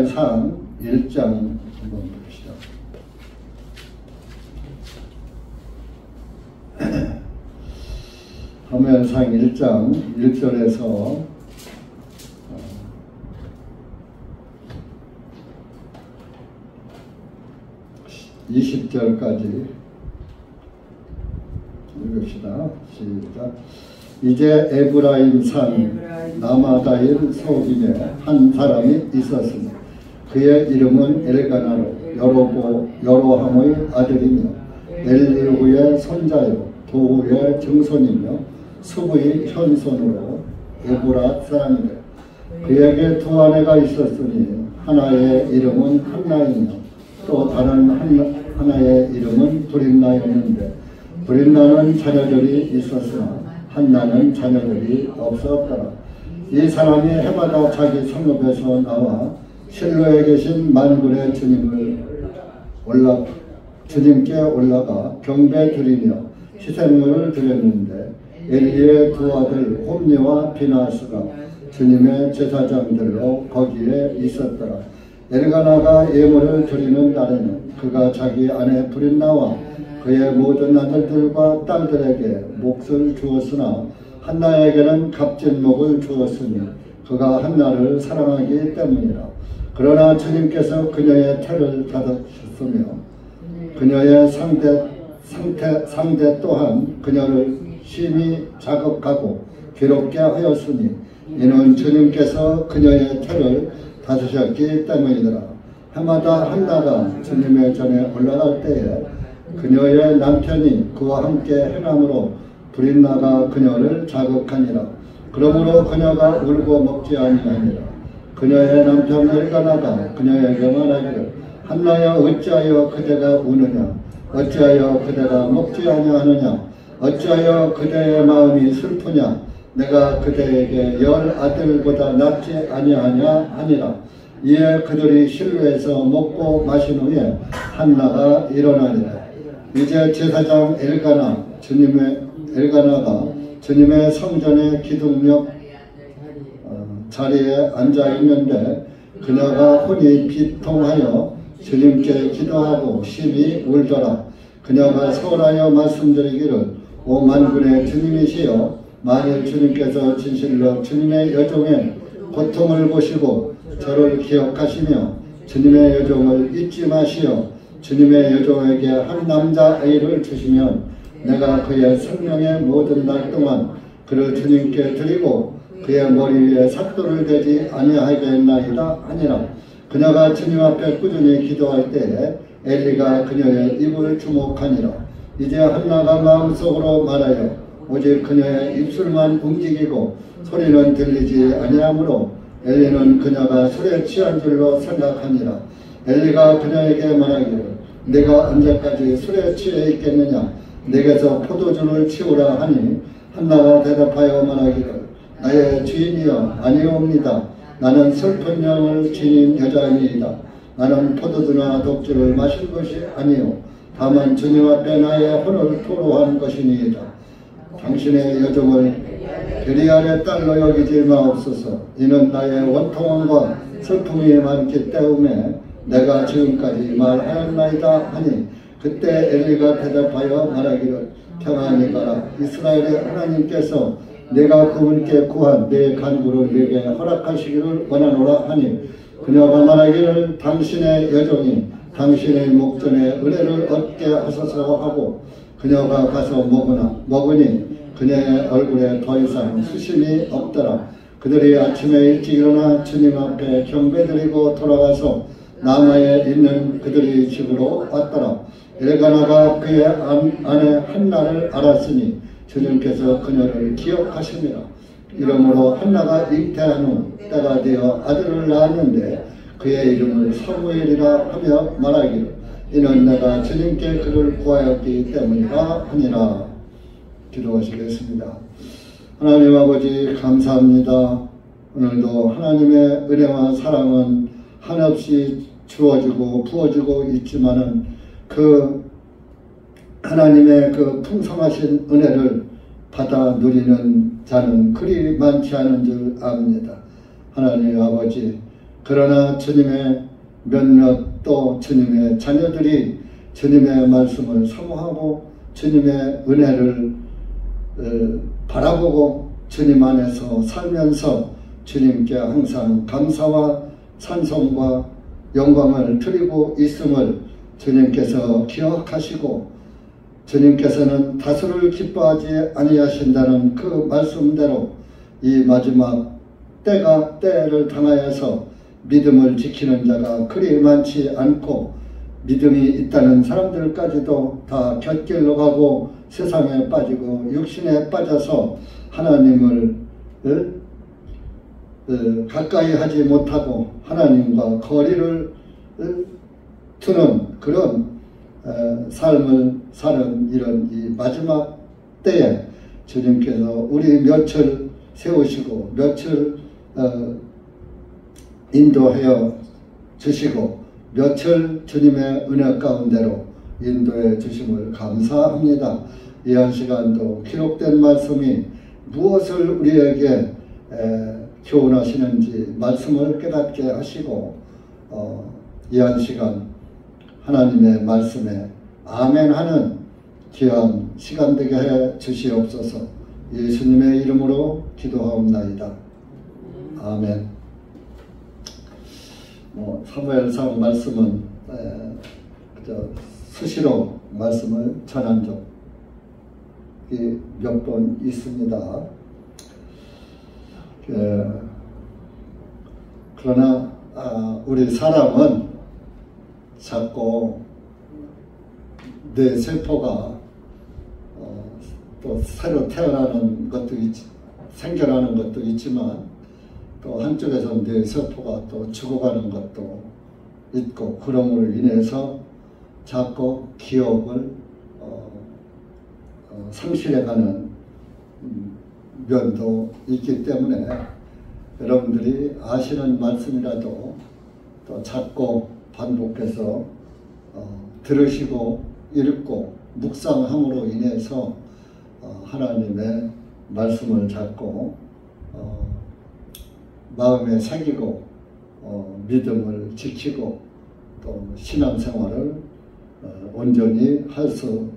상 1장 한번 봅시다. 사무엘상 1장 1절에서 20절까지 읽읍시다. 시작. 이제 에브라임 산 나마다임 소김에 한 사람이 있었으니 그의 이름은 엘가나로 여로함의 아들이며 엘리후의 손자요 도후의 증손이며 수부의 현손으로 에브라 사람이래. 그에게 두 아내가 있었으니 하나의 이름은 한나이며 또 다른 하나의 이름은 브린나였는데 브린나는 자녀들이 있었으나 한나는 자녀들이 없었더라. 이 사람이 해마다 자기 성읍에서 나와 실로에 계신 만군의 주님께 올라가 경배 드리며 희생물을 드렸는데 엘리의 두 아들 홈리와 비나스가 주님의 제사장들로 거기에 있었더라. 엘가나가 예물을 드리는 날에는 그가 자기 아내 브린나와 그의 모든 아들들과 딸들에게 몫을 주었으나 한나에게는 값진 목을 주었으니 그가 한나를 사랑하기 때문이라. 그러나 주님께서 그녀의 태를 닫으셨으며 그녀의 상대 또한 그녀를 심히 자극하고 괴롭게 하였으니 이는 주님께서 그녀의 태를 닫으셨기 때문이더라. 해마다 한나가 주님의 전에 올라갈 때에 그녀의 남편이 그와 함께 행함으로 브린나가 그녀를 자극하니라. 그러므로 그녀가 울고 먹지 아니하니라. 그녀의 남편 엘가나가 그녀에게 말하기를 한나야 어찌하여 그대가 우느냐 어찌하여 그대가 먹지 아니하느냐 어찌하여 그대의 마음이 슬프냐 내가 그대에게 10 아들보다 낫지 아니하냐 하니라. 이에 그들이 실로에서 먹고 마신 후에 한나가 일어나니라. 이제 제사장 엘가나가 주님의 성전의 기둥옆 자리에 앉아 있는데 그녀가 혼이 비통하여 주님께 기도하고 심히 울더라. 그녀가 서울하여 말씀드리기를 오 만군의 주님이시여 만일 주님께서 진실로 주님의 여종의 고통을 보시고 저를 기억하시며 주님의 여종을 잊지 마시어 주님의 여종에게 한 남자아이를 주시면 내가 그의 생명의 모든 날 동안 그를 주님께 드리고 그의 머리 위에 삭도를 대지 아니하겠나이다 하니라. 그녀가 주님 앞에 꾸준히 기도할 때에 엘리가 그녀의 입을 주목하니라. 이제 한나가 마음속으로 말하여 오직 그녀의 입술만 움직이고 소리는 들리지 아니하므로 엘리는 그녀가 술에 취한 줄로 생각하니라. 엘리가 그녀에게 말하기를 내가 언제까지 술에 취해 있겠느냐 내게서 포도주를 치우라 하니 한나가 대답하여 말하기를 나의 주인이여 아니옵니다. 나는 슬픈 영을 지닌 여자이니이다. 나는 포도주나 독주를 마실 것이 아니요 다만 주님 앞에 나의 혼을 토로한 것이니이다. 당신의 여종을 베리알의 딸로 여기지 마옵소서. 이는 나의 원통함과 슬픔이 많기 때문에 내가 지금까지 말하였나이다 하니 그때 엘리가 대답하여 말하기를 평안히 가라. 이스라엘의 하나님께서 내가 그분께 구한 내 간구를 내게 허락하시기를 원하노라 하니 그녀가 말하기를 당신의 여종이 당신의 목전에 은혜를 얻게 하소서 하고 그녀가 가서 먹으니 그녀의 얼굴에 더 이상 수심이 없더라. 그들이 아침에 일찍 일어나 주님 앞에 경배드리고 돌아가서 남아에 있는 그들의 집으로 왔더라. 엘가나가 그의 아내 한나를 알았으니 주님께서 그녀를 기억하시니라. 이러므로 한나가 잉태한 후 때가 되어 아들을 낳았는데 그의 이름을 사무엘이라 하며 말하기를 이는 내가 주님께 그를 구하였기 때문이라 하니라. 기도하시겠습니다. 하나님 아버지 감사합니다. 오늘도 하나님의 은혜와 사랑은 한없이 주어지고 부어지고 있지만은 그 하나님의 그 풍성하신 은혜를 받아 누리는 자는 그리 많지 않은 줄 압니다. 하나님 아버지 그러나 주님의 몇몇 또 주님의 자녀들이 주님의 말씀을 사모하고 주님의 은혜를 바라보고 주님 안에서 살면서 주님께 항상 감사와 찬송과 영광을 드리고 있음을 주님께서 기억하시고 주님께서는 다수를 기뻐하지 아니하신다는 그 말씀대로 이 마지막 때를 당하여서 믿음을 지키는 자가 그리 많지 않고 믿음이 있다는 사람들까지도 다 곁길로 가고 세상에 빠지고 육신에 빠져서 하나님을 가까이 하지 못하고 하나님과 거리를 두는 그런 삶을 사는 이런 이 마지막 때에 주님께서 우리 며칠 세우시고 며칠 인도하여 주시고 며칠 주님의 은혜 가운데로 인도해 주심을 감사합니다. 이 한 시간도 기록된 말씀이 무엇을 우리에게 교훈하시는지 말씀을 깨닫게 하시고 이 한 시간 하나님의 말씀에 아멘하는 귀한 시간 되게 해 주시옵소서. 예수님의 이름으로 기도하옵나이다. 아멘. 사무엘상 말씀은 수시로 말씀을 전한 적이 몇 번 있습니다. 그러나 우리 사람은 자꾸 내 세포가 또 새로 태어나는 것도 생겨나는 것도 있지만 또 한쪽에서 내 세포가 또 죽어가는 것도 있고 그럼으로 인해서 자꾸 기억을 상실해가는 면도 있기 때문에 여러분들이 아시는 말씀이라도 또 자꾸 반복해서 들으시고 읽고 묵상함으로 인해서 하나님의 말씀을 자꾸 마음에 새기고 믿음을 지키고 또 신앙생활을 온전히 할 수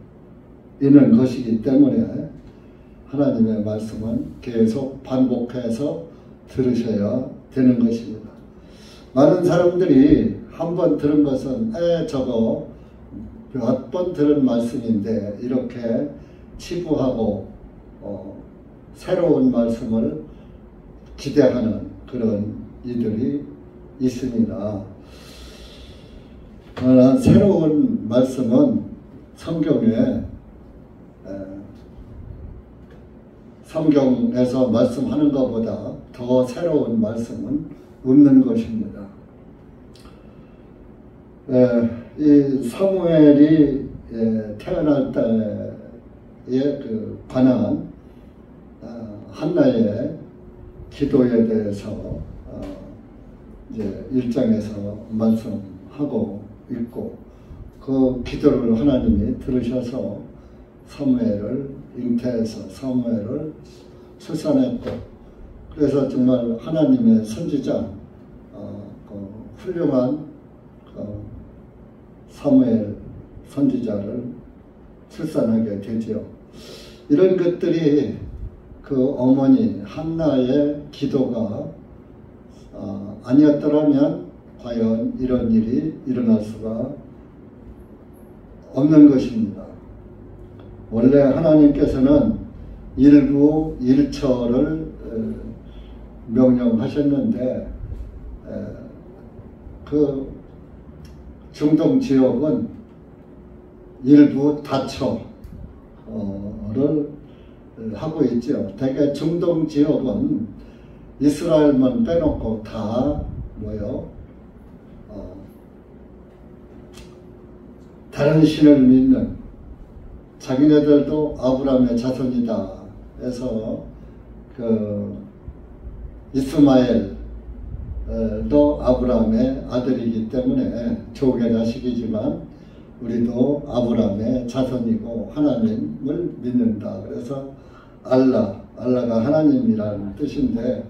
있는 것이기 때문에 하나님의 말씀은 계속 반복해서 들으셔야 되는 것입니다. 많은 사람들이 한 번 들은 것은 저거 몇 번 들은 말씀인데 이렇게 치부하고 새로운 말씀을 기대하는 그런 이들이 있습니다. 그러나 새로운 말씀은 성경에서 말씀하는 것보다 더 새로운 말씀은 없는 것입니다. 이 사무엘이 태어날 때에 관한 한나의 기도에 대해서 이제 1장에서 말씀하고 있고 그 기도를 하나님이 들으셔서 사무엘을 잉태해서 사무엘을 출산했고 그래서 정말 하나님의 선지자 훌륭한 사무엘 선지자를 출산하게 되죠. 이런 것들이 그 어머니 한나의 기도가 아니었더라면 과연 이런 일이 일어날 수가 없는 것입니다. 원래 하나님께서는 일부 일처를 명령하셨는데 그 중동 지역은 일부 다처를 하고 있죠. 대개 중동 지역은 이스라엘만 빼놓고 다 다른 신을 믿는 자기네들도 아브라함의 자손이다 해서 그 이스마엘도 아브라함의 아들이기 때문에 조개 자식이지만 우리도 아브라함의 자손이고 하나님을 믿는다. 그래서 알라가 하나님이라는 뜻인데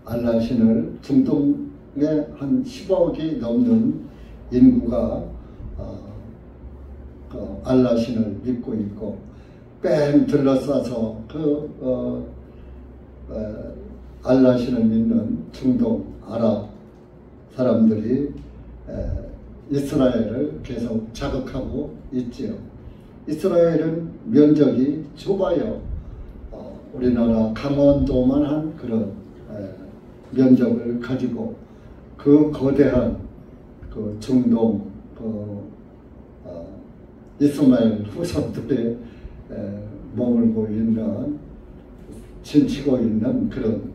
알라 신을 중동 한 10억이 넘는 인구가 알라신을 믿고 있고, 뺑 둘러싸서 알라신을 믿는 중동 아랍 사람들이 이스라엘을 계속 자극하고 있지요. 이스라엘은 면적이 좁아요. 우리나라 강원도만한 그런 면적을 가지고 그 거대한 그 중동 이스마엘 후손들이 머물고 있는, 진치고 있는 그런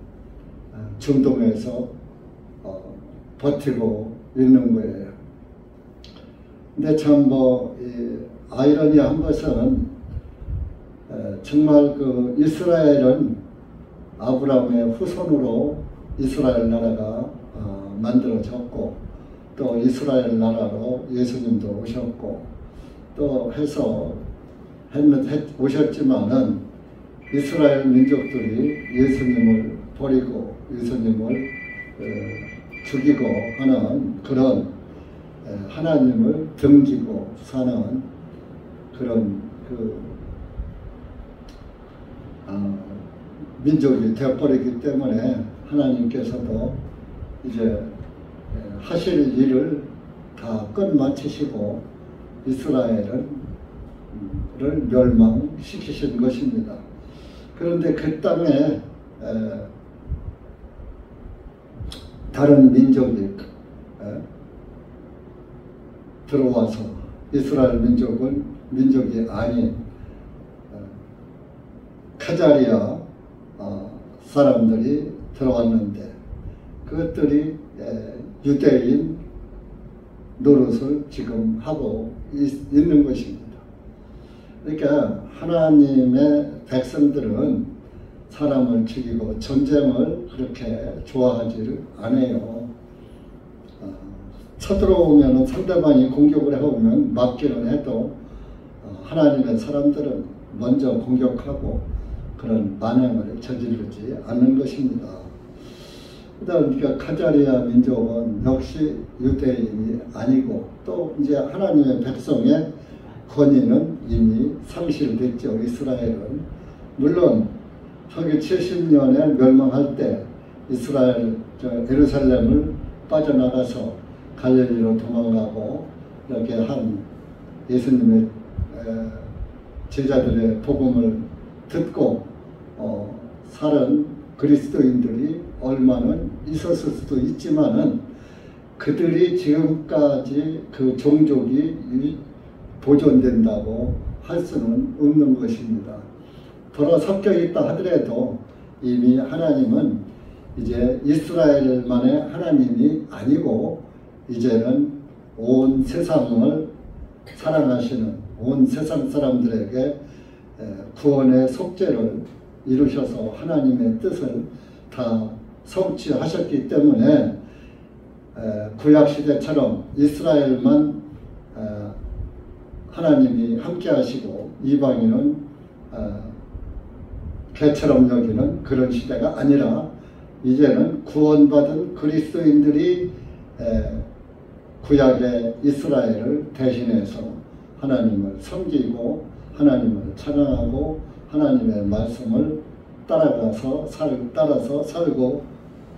중동에서 버티고 있는 거예요. 근데 참 아이러니한 것은 정말 그 이스라엘은 아브라함의 후손으로 이스라엘 나라가 만들어졌고, 또 이스라엘 나라로 예수님도 오셨고 또 해서 오셨지만은 이스라엘 민족들이 예수님을 버리고 예수님을 죽이고 하는 그런 하나님을 등지고 사는 그런 민족이 되어버리기 때문에 하나님께서도 이제 하실 일을 다 끝마치시고 이스라엘을 멸망시키신 것입니다. 그런데 그 땅에 다른 민족이 들어와서 이스라엘 민족은 민족이 아닌 카자리아 사람들이 들어왔는데, 그것들이 유대인 노릇을 지금 하고 있는 것입니다. 그러니까 하나님의 백성들은 사람을 죽이고 전쟁을 그렇게 좋아하지를 않아요. 쳐들어오면 상대방이 공격을 해오면 막기는 해도 하나님의 사람들은 먼저 공격하고 그런 만행을 저지르지 않는 것입니다. 그러니까 카자리아 민족은 역시 유대인이 아니고, 또 이제 하나님의 백성의 권위는 이미 상실됐죠. 이스라엘은 물론 서기 70년에 멸망할 때 이스라엘 예루살렘을 빠져나가서 갈릴리로 도망가고 이렇게 한 예수님의 제자들의 복음을 듣고 살은 그리스도인들이 얼마는 있었을 수도 있지만은 그들이 지금까지 그 종족이 보존된다고 할 수는 없는 것입니다. 더러 섞여 있다 하더라도 이미 하나님은 이제 이스라엘만의 하나님이 아니고 이제는 온 세상을 사랑하시는 온 세상 사람들에게 구원의 속죄를 이루셔서 하나님의 뜻을 다 성취하셨기 때문에 구약시대처럼 이스라엘만 하나님이 함께 하시고 이방인은 개처럼 여기는 그런 시대가 아니라, 이제는 구원받은 그리스도인들이 구약의 이스라엘을 대신해서 하나님을 섬기고 하나님을 찬양하고 하나님의 말씀을 따라서 살고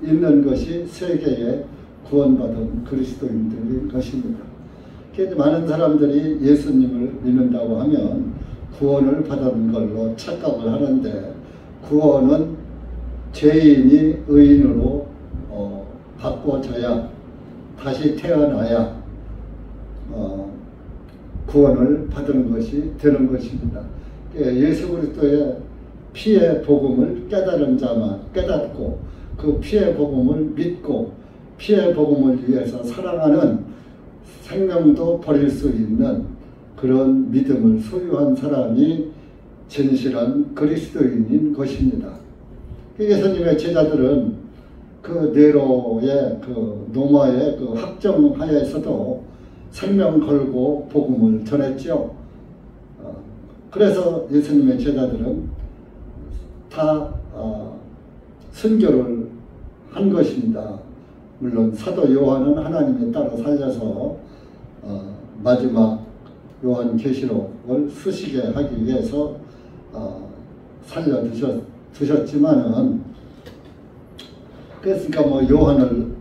있는 것이 세계의 구원받은 그리스도인들인 것입니다. 많은 사람들이 예수님을 믿는다고 하면 구원을 받은 걸로 착각을 하는데, 구원은 죄인이 의인으로 바꿔져야, 다시 태어나야 구원을 받은 것이 되는 것입니다. 예수 그리스도의 피의 복음을 깨달은 자만 깨닫고 그 피의 복음을 믿고 피의 복음을 위해서 살아가는, 생명도 버릴 수 있는 그런 믿음을 소유한 사람이 진실한 그리스도인인 것입니다. 예수님의 제자들은 그 네로의 로마의 학정하에서도 생명 걸고 복음을 전했죠. 그래서 예수님의 제자들은 다 순교를 한 것입니다. 물론 사도 요한은 하나님이 따로 살려서 마지막 요한계시록을 쓰시게 하기 위해서 살려두셨지만은, 그러니까 뭐 요한을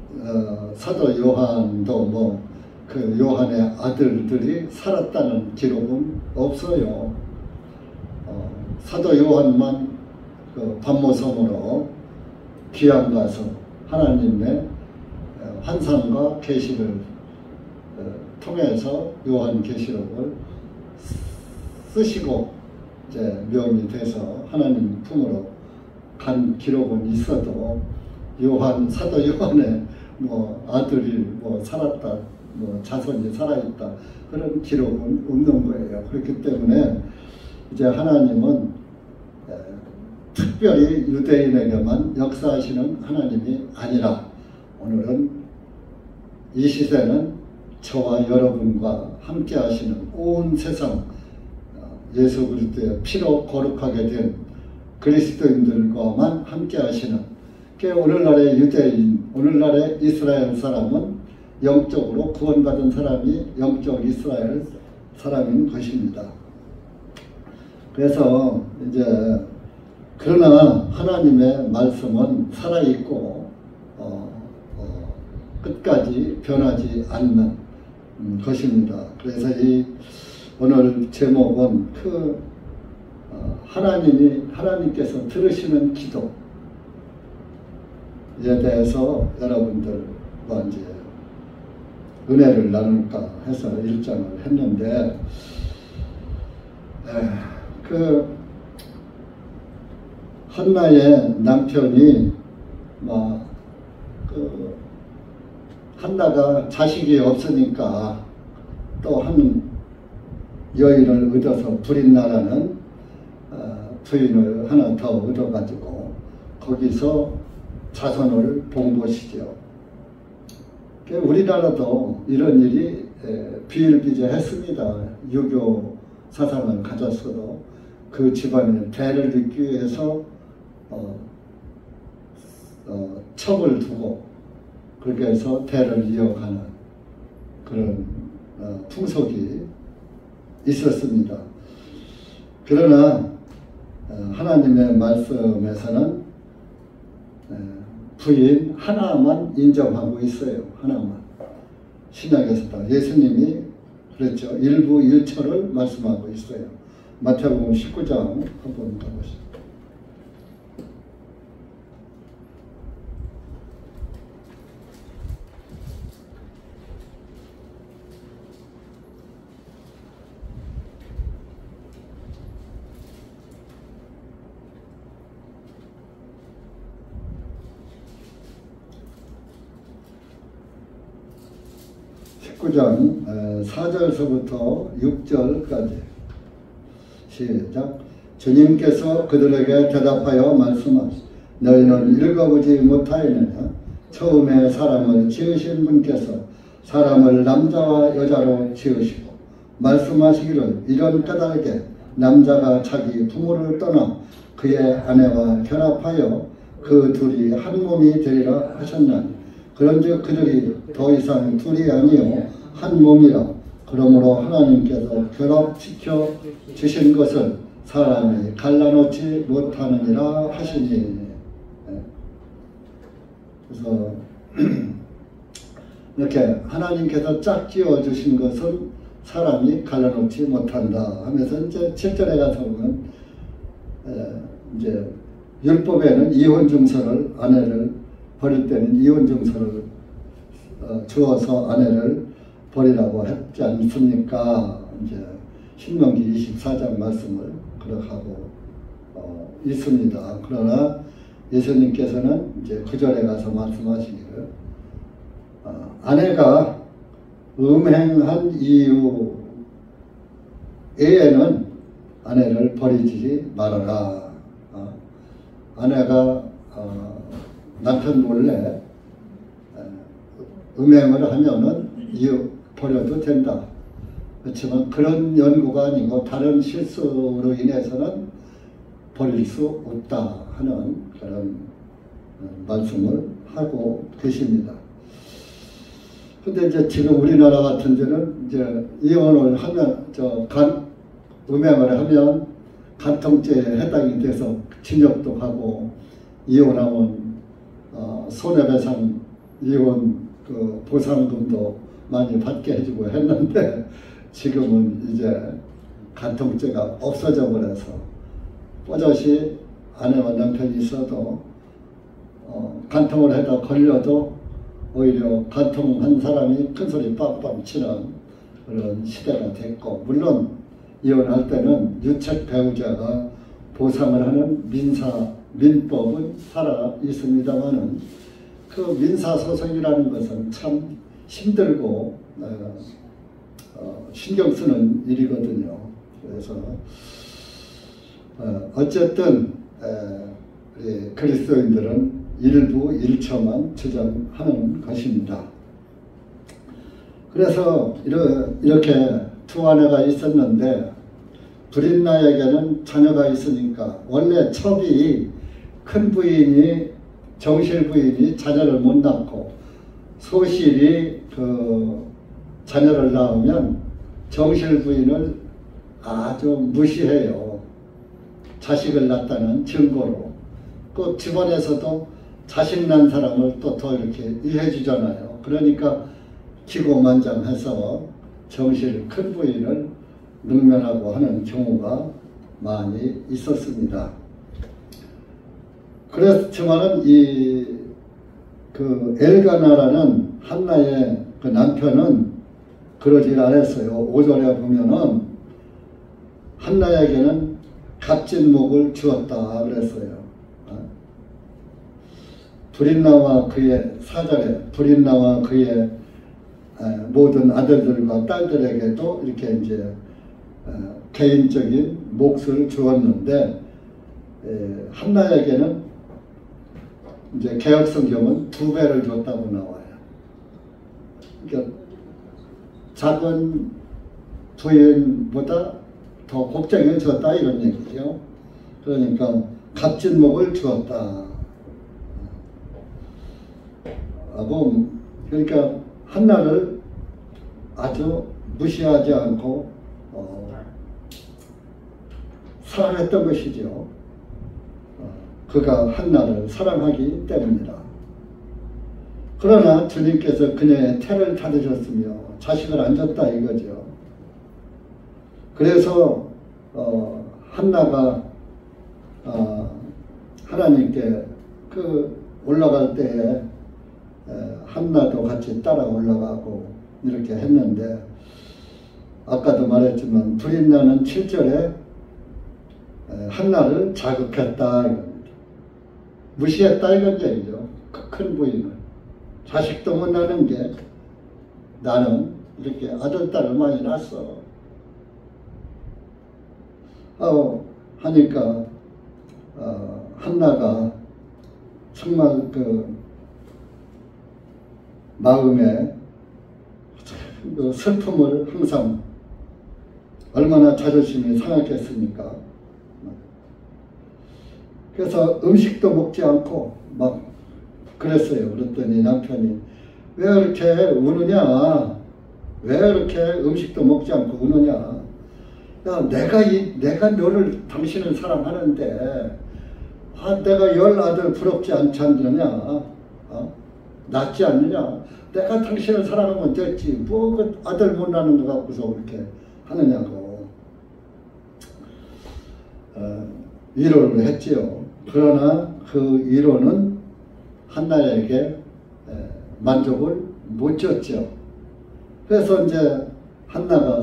사도 요한도 뭐 그 요한의 아들들이 살았다는 기록은 없어요. 사도 요한만 그 반모섬으로 귀양 가서 하나님의 환상과 계시를 통해서 요한계시록을 쓰시고 이제 명이 돼서 하나님 품으로 간 기록은 있어도 사도 요한의 뭐 아들이 뭐 살았다, 뭐 자손이 살아있다, 그런 기록은 없는 거예요. 그렇기 때문에 이제 하나님은 특별히 유대인에게만 역사하시는 하나님이 아니라 오늘은 이 시대는 저와 여러분과 함께 하시는 온 세상 예수 그리스도의 피로 거룩하게 된 그리스도인들과만 함께 하시는, 오늘날의 유대인, 오늘날의 이스라엘 사람은 영적으로 구원받은 사람이 영적 이스라엘 사람인 것입니다. 그래서 이제 그러나 하나님의 말씀은 살아있고 끝까지 변하지 않는 것입니다. 그래서 이 오늘 제목은 하나님께서 들으시는 기도에 대해서 여러분들과 이제 은혜를 나눌까 해서 일정을 했는데, 한나의 남편이 한나가 자식이 없으니까 또 한 여인을 얻어서 브릿나라는 부인을 하나 더 얻어가지고 거기서 자손을 본 것이죠. 우리나라도 이런 일이 비일비재했습니다. 유교 사상을 가졌어도 그 집안의 대를 잇기 위해서 첩을 두고 그렇게 해서 대를 이어가는 그런 풍속이 있었습니다. 그러나 하나님의 말씀에서는 부인 하나만 인정하고 있어요. 하나만. 신약에서도 예수님이 그랬죠. 일부 일처를 말씀하고 있어요. 마태복음 19장 한번 가보시죠. 장 4절서부터 6절까지 시작. 주님께서 그들에게 대답하여 말씀하시되 너희는 읽어보지 못하였느냐? 처음에 사람을 지으신 분께서 사람을 남자와 여자로 지으시고 말씀하시기를 이런 까닭에 남자가 자기 부모를 떠나 그의 아내와 결합하여 그 둘이 한 몸이 되리라 하셨나니 그런즉 그들이 더 이상 둘이 아니요 한 몸이라. 그러므로 하나님께서 결합시켜 주신 것을 사람이 갈라놓지 못하느니라 하시니. 그래서 이렇게 하나님께서 짝지어 주신 것은 사람이 갈라놓지 못한다 하면서 이제 7절에 가서 보면 이제 율법에는 이혼 증서를 아내를 버릴 때는 이혼 증서를 주어서 아내를 버리라고 했지 않습니까? 이제 신명기 24장 말씀을 그렇게 하고 있습니다. 그러나 예수님께서는 이제 9절에 가서 말씀하시기를 아내가 음행한 이유 외에는 아내를 버리지 말아라. 아내가 남편 몰래 음행을 하면은 버려도 된다. 그렇지만 그런 연구가 아니고 다른 실수로 인해서는 버릴 수 없다 하는 그런 말씀을 하고 계십니다. 근데 이제 지금 우리나라 같은 데는 이제 이혼을 하면, 음행을 하면 간통죄에 해당이 돼서 징역도 가고, 이혼하면, 손해배상, 이혼 그 보상금도 많이 받게 해주고 했는데, 지금은 이제 간통죄가 없어져 버려서, 뽀젓이 아내와 남편이 있어도, 간통을 해다 걸려도 오히려 간통한 사람이 큰소리 빵빵 치는 그런 시대가 됐고, 물론 이혼할 때는 유책 배우자가 보상을 하는 민법은 살아 있습니다만은, 그 민사소송이라는 것은 참 힘들고 신경 쓰는 일이거든요. 그래서 어쨌든 그리스도인들은 일부 일처만 주장하는 것입니다. 그래서 이렇게 두 아내가 있었는데, 브릿나에게는 자녀가 있으니까, 원래 첩이 큰 부인이, 정실 부인이 자녀를 못 낳고 소실이 그 자녀를 낳으면 정실 부인을 아주 무시해요. 자식을 낳았다는 증거로. 그 집안에서도 자식 낳은 사람을 또 더 이렇게 이해해 주잖아요. 그러니까 기고만장해서 정실 큰 부인을 능멸하고 하는 경우가 많이 있었습니다. 그렇지만은 그 엘가나라는 한나의 그 남편은 그러질 않았어요. 5절에 보면은 한나에게는 값진 목을 주었다 그랬어요. 브릿나와 그의 4절에 브릿나와 그의 모든 아들들과 딸들에게도 이렇게 이제 개인적인 몫을 주었는데, 한나에게는 이제 개혁성경은 2배를 줬다고 나와요. 그러니까 작은 부인보다 더 곱쟁이를 줬다 이런 얘기죠. 그러니까 값진 목을 주었다. 그러니까 한나를 아주 무시하지 않고 사랑했던 것이죠. 그가 한나를 사랑하기 때문이다. 그러나 주님께서 그녀의 태를 닫으셨으며 자식을 안 줬다 이거죠. 그래서 한나가 하나님께 그 올라갈 때에 한나도 같이 따라 올라가고 이렇게 했는데, 아까도 말했지만 브릿나는 7절에 한나를 자극했다 이겁니다. 무시했다 이건 얘기죠. 그 큰 부인을. 자식도 못 낳는 게 나는 이렇게 아들 딸을 많이 낳았어 하니까 한나가 정말 그 마음에 그 슬픔을 항상, 얼마나 자존심이 상했겠습니까? 그래서 음식도 먹지 않고 막 그랬어요. 그랬더니 남편이 왜 이렇게 우느냐? 왜 이렇게 음식도 먹지 않고 우느냐? 야, 내가 너를 당신을 사랑하는데 내가 10 아들 부럽지 않지 않느냐? 낫지 않느냐? 내가 당신을 사랑하면 됐지. 뭐 그 아들 못 낳는 거 갖고서 그렇게 하느냐고 위로를 했지요. 그러나 그 위로는 한나에게 만족을 못 줬죠. 그래서 이제 한나가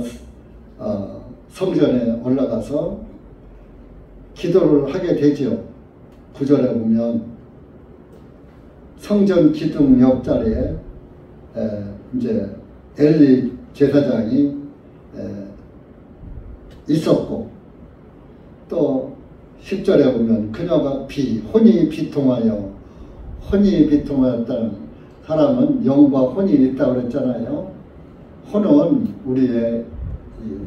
성전에 올라가서 기도를 하게 되죠. 9절에 보면 성전 기둥 옆자리에 이제 엘리 제사장이 있었고, 또 10절에 보면 그녀가 혼이 비통하여, 혼이 비통하였다는 사람은 영과 혼이 있다고 그랬잖아요. 혼은 우리의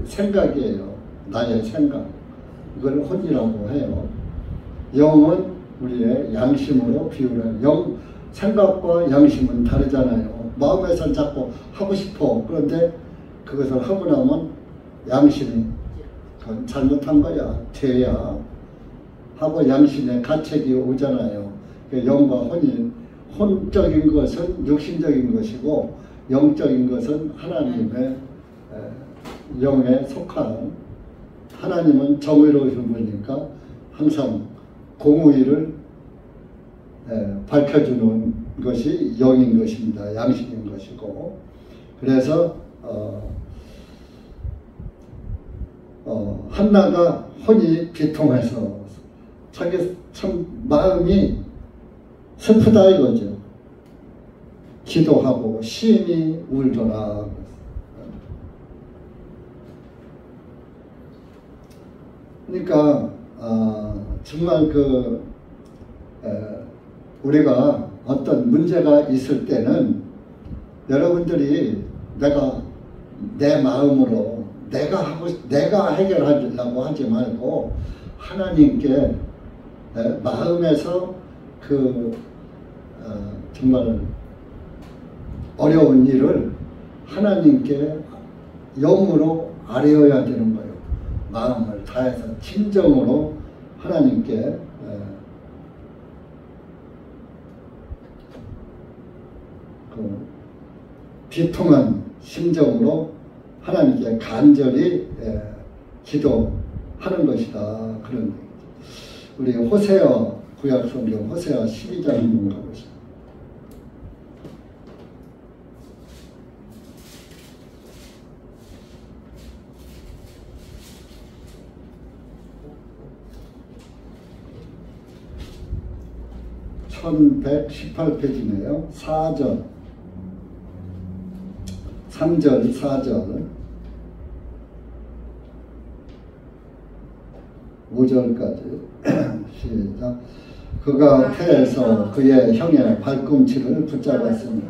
생각이에요. 나의 생각. 이걸 혼이라고 해요. 영은 우리의 양심으로 비유를 해요. 생각과 양심은 다르잖아요. 마음에선 자꾸 하고 싶어. 그런데 그것을 하고 나면 양심이 그건 잘못한 거야, 죄야 하고 양심의 가책이 오잖아요. 영과 혼이, 혼적인 것은 육신적인 것이고 영적인 것은 하나님의 영에 속한, 하나님은 정의로우신 분이니까 항상 공의를 밝혀주는 것이 영인 것입니다. 양심인 것이고. 그래서 한나가 혼이 비통해서 자기 참 마음이 슬프다 이거죠. 기도하고 심히 울더라. 그러니까 정말 우리가 어떤 문제가 있을 때는 여러분들이 내 마음으로 내가 해결하려고 하지 말고 하나님께 마음에서 정말 어려운 일을 하나님께 영으로 아뢰어야 되는 거예요. 마음을 다해서 진정으로 하나님께 비통한 심정으로 하나님께 간절히 기도하는 것이다. 그런 얘기죠. 우리 호세아 구약성경 호세아 12장 한번 가보시죠. (1118페이지네요) 4절 3절 4절 5절까지 시작. 그가 태에서 그의 형의 발꿈치를 붙잡았으니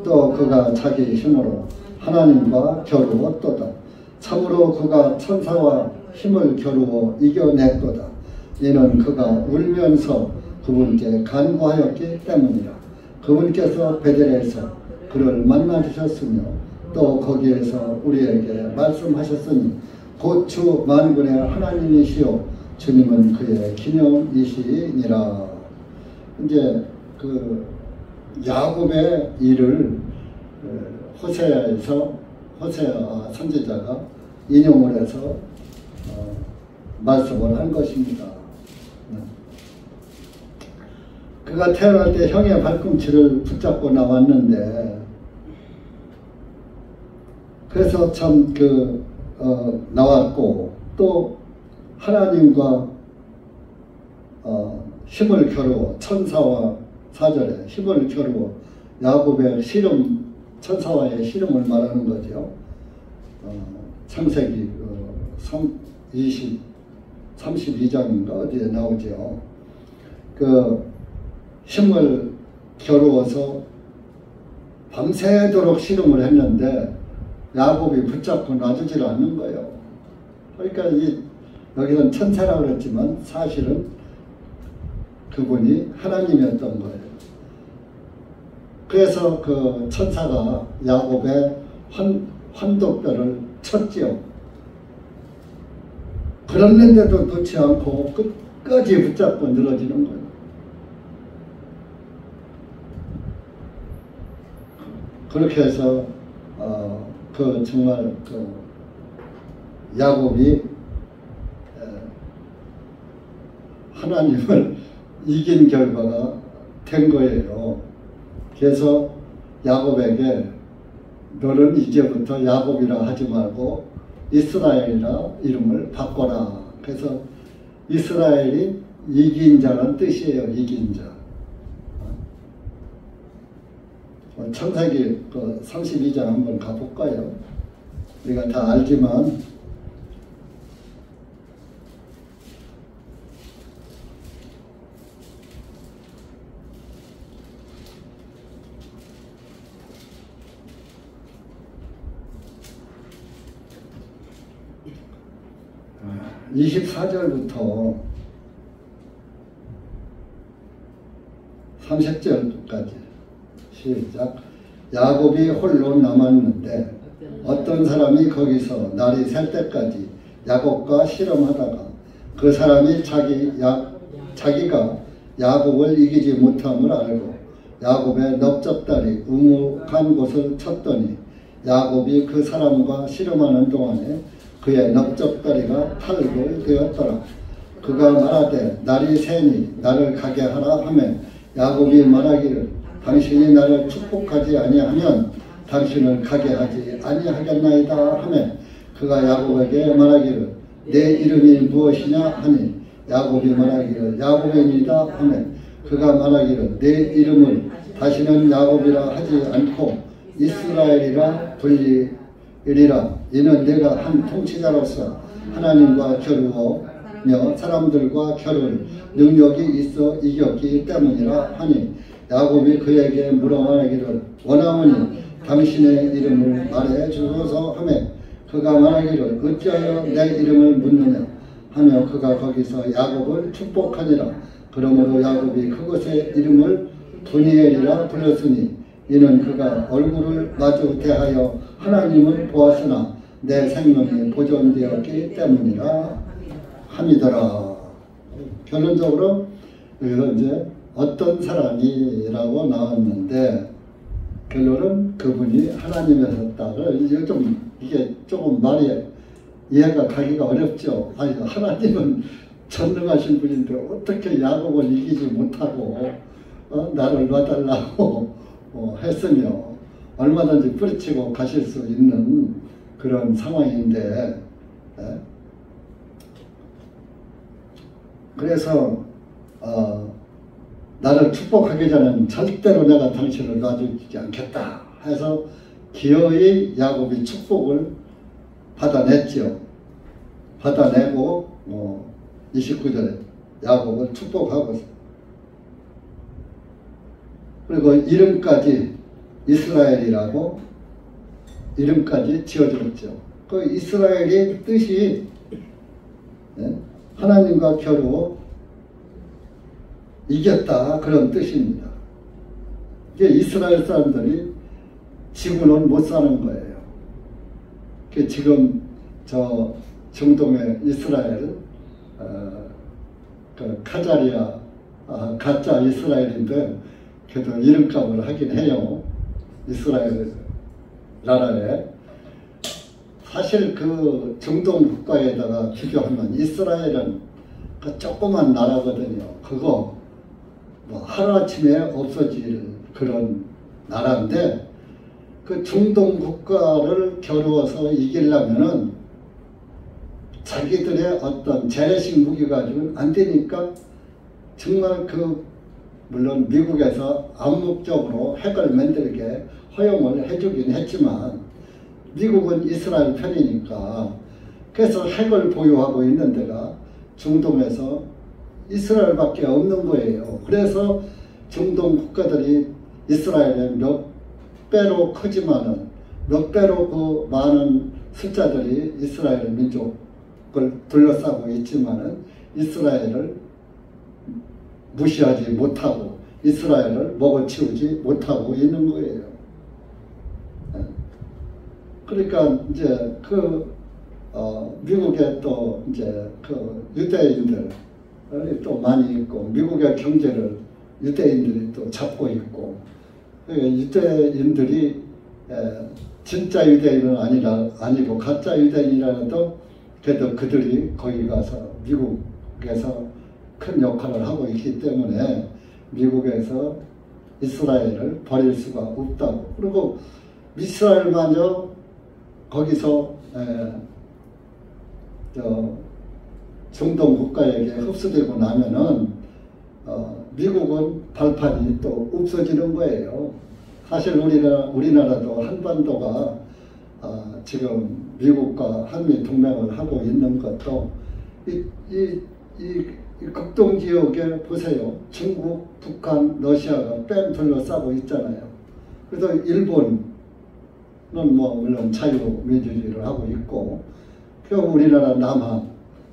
또 그가 자기 힘으로 하나님과 겨루었도다. 참으로 그가 천사와 힘을 겨루어 이겨냈도다. 이는 그가 울면서 그분께 간구하였기 때문이라. 그분께서 베델에서 그를 만나주셨으며 또 거기에서 우리에게 말씀하셨으니 곧 주 만군의 하나님이시요 주님은 그의 기념이시니라. 이제 야곱의 일을 호세아에서 호세아 선지자가 인용을 해서 말씀을 한 것입니다. 그가 태어날 때 형의 발꿈치를 붙잡고 나왔는데, 그래서 참 나왔고, 또 하나님과 힘을 겨루어, 천사와 4절에 힘을 겨루어 야곱의 씨름, 천사와의 씨름을 말하는 거죠. 창세기 32장인가 어디에 나오죠. 힘을 겨루어서 밤새도록 씨름을 했는데 야곱이 붙잡고 놔주질 않는 거예요. 그러니까 여기서는 천사라고 그랬지만 사실은 그분이 하나님이었던 거예요. 그래서 그 천사가 야곱의 환도뼈를 쳤지요. 그랬는데도 놓지 않고 끝까지 붙잡고 늘어지는 거예요. 그렇게 해서 정말 야곱이 하나님을 이긴 결과가 된 거예요. 그래서 야곱에게 너는 이제부터 야곱이라 하지 말고 이스라엘이라 이름을 바꿔라. 그래서 이스라엘이 이긴 자는 뜻이에요. 이긴 자. 창세기 32장 한번 가볼까요? 우리가 다 알지만 아, 24절부터 30절까지 시작. 야곱이 홀로 남았는데 어떤 사람이 거기서 날이 샐 때까지 야곱과 씨름하다가 그 사람이 자기가 야곱을 이기지 못함을 알고 야곱의 넓적다리 우묵한 곳을 쳤더니 야곱이 그 사람과 씨름하는 동안에 그의 넓적다리가 탈골되었더라. 그가 말하되 날이 새니 나를 가게 하라 하매 야곱이 말하기를 당신이 나를 축복하지 아니하면 당신을 가게 하지 아니하겠나이다 하매 그가 야곱에게 말하기를 내 이름이 무엇이냐 하니 야곱이 말하기를 야곱이니이다 하매 그가 말하기를 내 이름을 다시는 야곱이라 하지 않고 이스라엘이라 불리리라. 이는 내가 한 통치자로서 하나님과 겨루며 사람들과 겨룰 능력이 있어 이겼기 때문이라 하니 야곱이 그에게 물어 말하기를 원하오니 당신의 이름을 말해 주소서 하매 그가 말하기를 어찌하여 내 이름을 묻느냐 하며 그가 거기서 야곱을 축복하니라. 그러므로 야곱이 그곳의 이름을 브니엘이라 불렀으니 이는 그가 얼굴을 마주 대하여 하나님을 보았으나 내 생명이 보존되었기 때문이라 함이더라. 결론적으로 여기서 이제 어떤 사람이라고 나왔는데 결론은 그분이 하나님이었다를 이게 조금 말이 이해가 가기가 어렵죠. 아니 하나님은 전능하신 분인데 어떻게 야곱을 이기지 못하고 나를 놔달라고 했으며 얼마든지 뿌리치고 가실 수 있는 그런 상황인데 그래서 나를 축복하기 전에는 절대로 내가 당신을 놔주지 않겠다 해서 기어이 야곱이 축복을 받아냈죠. 받아내고 29절에 야곱을 축복하고 그리고 이름까지 이스라엘이라고 이름까지 지어줬죠. 그 이스라엘의 뜻이 하나님과 겨루 이겼다 그런 뜻입니다. 이게 이스라엘 사람들이 지구는 못 사는 거예요. 지금 저 중동의 이스라엘 그 카자리아 가짜 이스라엘인데 그래도 이름값을 하긴 해요. 이스라엘 나라에 사실 그 중동 국가에다가 비교하면 이스라엘은 그 조그만 나라거든요. 그거 뭐 하루아침에 없어질 그런 나라인데 그 중동 국가를 겨루어서 이기려면은 자기들의 어떤 재래식 무기 가지고는 안 되니까 정말 물론 미국에서 암묵적으로 핵을 만들게 허용을 해주긴 했지만 미국은 이스라엘 편이니까 그래서 핵을 보유하고 있는 데가 중동에서 이스라엘밖에 없는 거예요. 그래서 중동 국가들이 이스라엘의 몇 배로 크지만은 몇 배로 그 많은 숫자들이 이스라엘 민족을 둘러싸고 있지만은 이스라엘을 무시하지 못하고 이스라엘을 먹어치우지 못하고 있는 거예요. 그러니까 이제 미국에 또 이제 유대인들이 또 많이 있고 미국의 경제를 유대인들이 또 잡고 있고 유대인들이 진짜 유대인은 아니고 가짜 유대인이라도 그래도 그들이 거기 가서 미국에서 큰 역할을 하고 있기 때문에 미국에서 이스라엘을 버릴 수가 없다고. 그리고 이스라엘마저 거기서 중동 국가에게 흡수되고 나면은 미국은 발판이 또 없어지는 거예요. 사실 우리나라도 한반도가 지금 미국과 한미 동맹을 하고 있는 것도 이 극동 지역에 보세요. 중국, 북한, 러시아가 뺑 둘러싸고 있잖아요. 그래서 일본은 뭐 물론 자유민주주의를 하고 있고, 그리고 우리나라 남한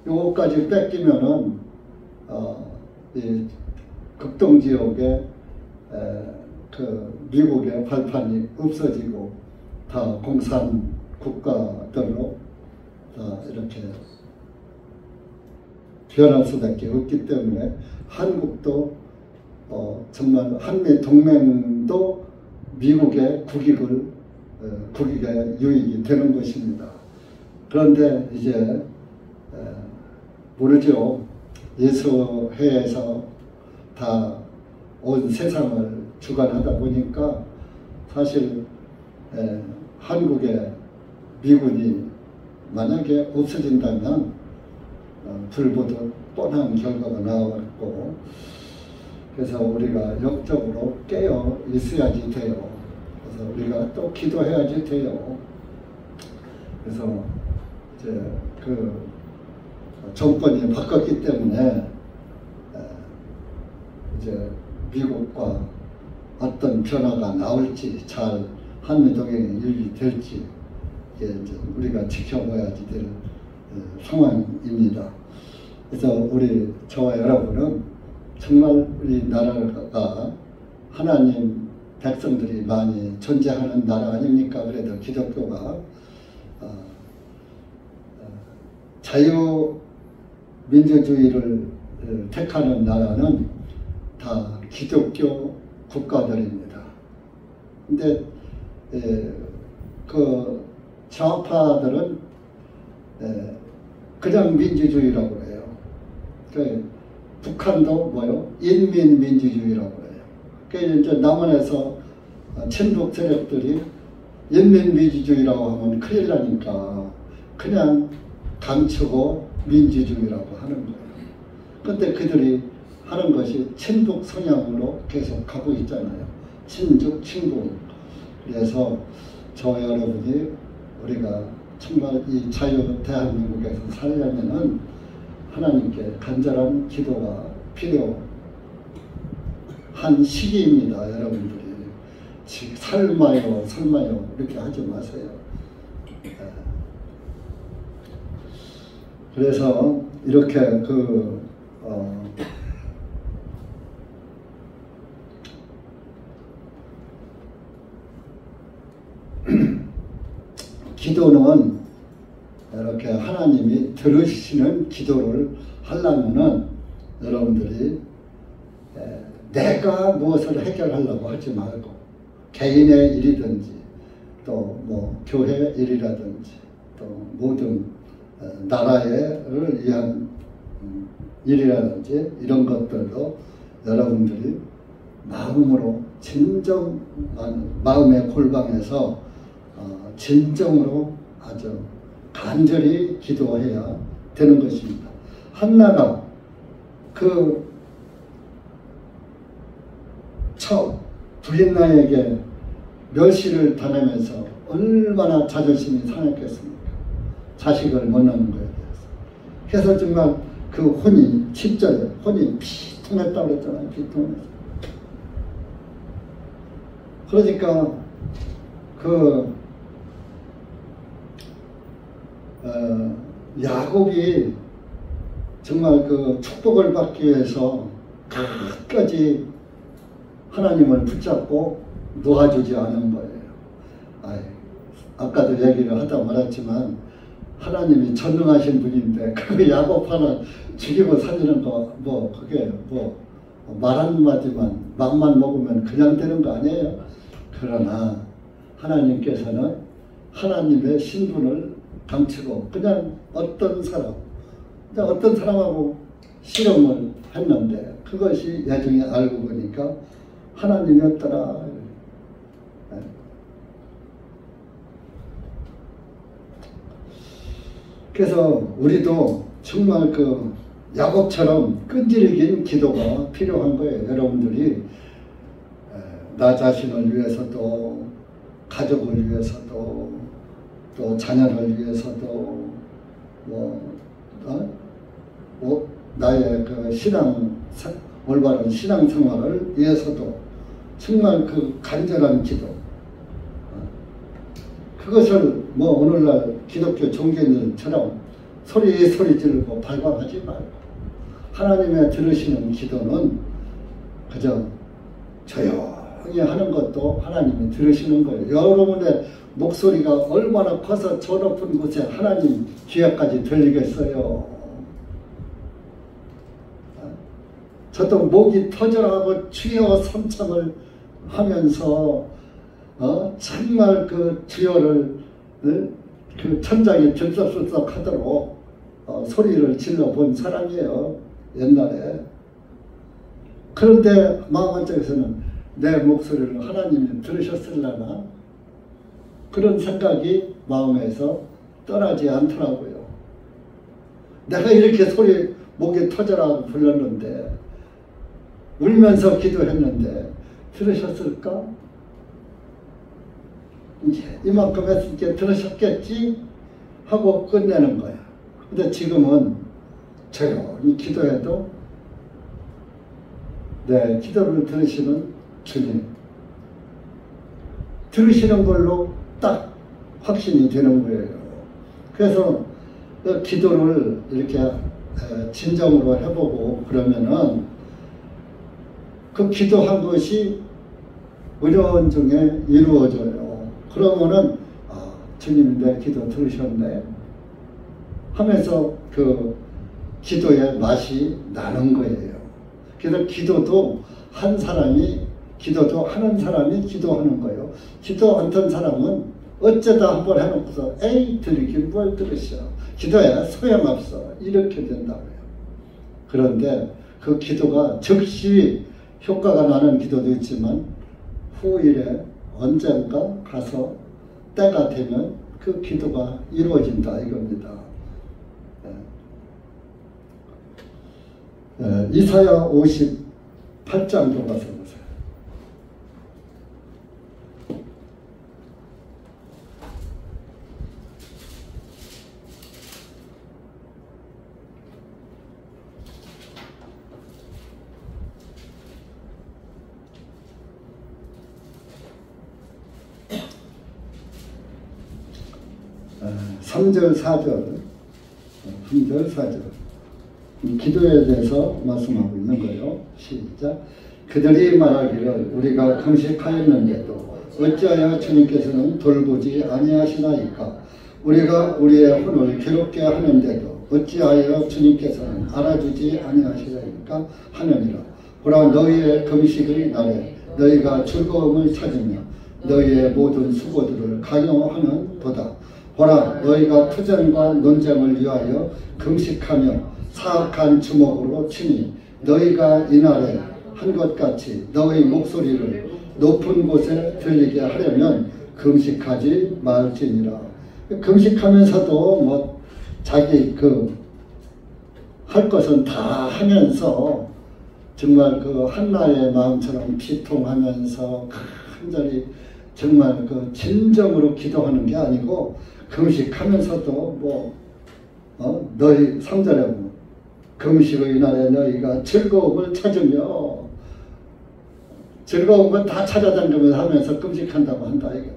요거까지 뺏기면은 이 극동 지역에 그 미국의 발판이 없어지고 다 공산 국가들로 다 이렇게 변할 수밖에 없기 때문에 한국도 정말 한미 동맹도 미국의 국익에 유익이 되는 것입니다. 그런데 이제 모르죠. 예수회에서 다 온 세상을 주관하다 보니까 사실 한국의 미군이 만약에 없어진다면 불보듯 뻔한 결과가 나왔고, 그래서 우리가 역적으로 깨어 있어야지 돼요. 그래서 우리가 또 기도해야지 돼요. 그래서 이제 그 정권이 바뀌었기 때문에 이제 미국과 어떤 변화가 나올지, 잘 한미동맹이 유지될지 이제 우리가 지켜봐야지 될 상황입니다. 그래서 저와 여러분은 정말 우리나라가 하나님 백성들이 많이 존재하는 나라 아닙니까? 그래도 기독교가 자유민주주의를 택하는 나라는 다 기독교 국가들입니다. 근데 그 좌파들은 그냥 민주주의라고 해요. 북한도 뭐요? 인민민주주의라고 해요. 그러니까 이제 남한에서 친북 세력들이 인민민주주의라고 하면 큰일 나니까 그냥 감추고 민주주의라고 하는 거예요. 근데 그들이 하는 것이 친북 성향으로 계속 가고 있잖아요. 친북, 친북. 그래서 저와 여러분이 우리가 정말 이 자유 대한민국에서 살려면은 하나님께 간절한 기도가 필요한 시기입니다. 여러분들이 설마요 이렇게 하지 마세요. 그래서 이렇게 기도는 이렇게 하나님이 들으시는 기도를 하려면은 여러분들이 내가 무엇을 해결하려고 하지 말고 개인의 일이든지 또 뭐 교회 일이라든지 또 모든 나라를 위한 일이라든지 이런 것들도 여러분들이 마음으로 진정 마음의 골방에서 진정으로 아주 간절히 기도해야 되는 것입니다. 한나가 처음 부인나에게 멸시를 당하면서 얼마나 자존심이 상했겠습니까? 자식을 못 낳는 거에 대해서. 그래서 정말 그 혼이 10절에 혼이 피통했다고 그랬잖아요. 피통했어. 그러니까 야곱이 정말 그 축복을 받기 위해서 끝까지 하나님을 붙잡고 놓아주지 않은 거예요. 아까도 얘기를 하다 말았지만 하나님이 전능하신 분인데 그 야곱 하나 죽이고 살리는 거 그게 말 한마디만 맘만 먹으면 그냥 되는 거 아니에요. 그러나 하나님께서는 하나님의 신분을 감추고 그냥 어떤 사람하고 실험을 했는데 그것이 나중에 알고 보니까 하나님이었더라. 그래서 우리도 정말 야곱처럼 끈질긴 기도가 필요한 거예요. 여러분들이 나 자신을 위해서도 가족을 위해서도 또 자녀를 위해서도 나의 올바른 신앙생활을 위해서도 정말 간절한 기도, 그것을 오늘날 기독교 종교인들처럼 소리 지르고 발광하지 말고 하나님의 들으시는 기도는 그저 조용히 조용히 하는 것도 하나님이 들으시는 거예요. 여러분의 목소리가 얼마나 커서 저 높은 곳에 하나님 귀에까지 들리겠어요. 저도 목이 터져라고 주여 삼창을 하면서 정말 그 주여를 그 천장에 들썩들썩 하도록 소리를 질러본 사람이에요. 옛날에. 그런데 마음 한쪽에서는 내 목소리를 하나님이 들으셨을라나? 그런 생각이 마음에서 떠나지 않더라고요. 내가 이렇게 소리 목이 터져라 불렀는데 울면서 기도했는데 들으셨을까? 이제 이만큼 했으니까 들으셨겠지? 하고 끝내는 거야. 근데 지금은 조용히 기도해도 내 기도를 들으시는 주님, 들으시는 걸로 딱 확신이 되는 거예요. 그래서 그 기도를 이렇게 진정으로 해보고 그러면은 그 기도한 것이 어려운 중에 이루어져요. 그러면은 주님 내 기도 들으셨네 하면서 그 기도의 맛이 나는 거예요. 그래서 기도도 한 사람이 기도도 하는 사람이 기도하는 거예요. 기도 않던 사람은 어쩌다 한번 해놓고서 에이 들리긴 뭘 들으셔. 기도야 소용없어. 이렇게 된다고요. 그런데 그 기도가 즉시 효과가 나는 기도도 있지만 후일에 언젠가 가서 때가 되면 그 기도가 이루어진다 이겁니다. 이사야 58장도 가서 보세요. 아, 3절 4절 3절 4절 기도에 대해서 말씀하고 있는 거예요. 시작. 그들이 말하기를 우리가 금식하였는데도 어찌하여 주님께서는 돌보지 아니하시나이까. 우리가 우리의 혼을 괴롭게 하는데도 어찌하여 주님께서는 알아주지 아니하시나이까 하느니라. 보라 너희의 금식의 날에 너희가 즐거움을 찾으며 너희의 모든 수고들을 강요하는 도다. 보라 너희가 투쟁과 논쟁을 위하여 금식하며 사악한 주먹으로 치니 너희가 이날에 한 것 같이 너희 목소리를 높은 곳에 들리게 하려면 금식하지 말지니라. 금식하면서도 뭐 자기 할 것은 다 하면서 정말 그 한나의 마음처럼 비통하면서 간절히 정말 그 진정으로 기도하는 게 아니고 금식하면서도 너희 3절에 보면 금식의 날에 너희가 즐거움을 찾으며 즐거운 건 다 찾아다니면서 하면서 금식한다고 한다 이거.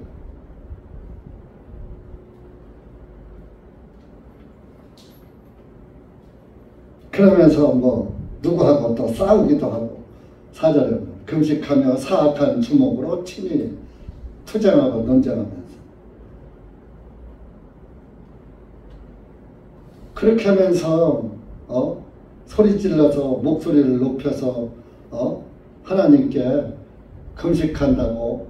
그러면서 누구하고 또 싸우기도 하고 4절에 금식하며 사악한 주먹으로 친히 투쟁하고 논쟁하면서 그렇게 하면서 소리 질러서 목소리를 높여서 하나님께 금식한다고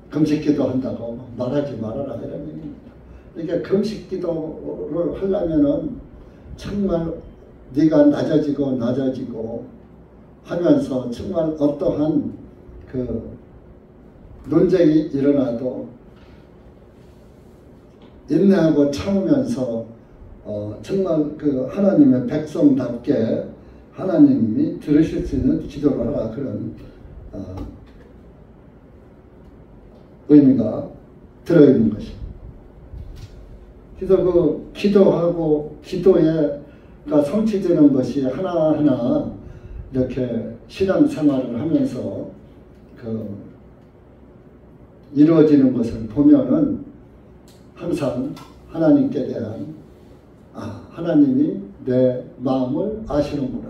금식기도 한다고 말하지 말아라 이런 얘기입니다. 그러니까 금식기도를 하려면은 정말 네가 낮아지고 하면서 정말 어떠한 그 논쟁이 일어나도 인내하고 참으면서 정말 그 하나님의 백성답게 하나님이 들으실 수 있는 기도를 하라 그런 의미가 들어있는 것입니다. 그래서 그 기도하고 기도가 성취되는 것이 하나하나 이렇게 신앙생활을 하면서 이루어지는 것을 보면은 항상 하나님께 대한 하나님이 내 마음을 아시는구나.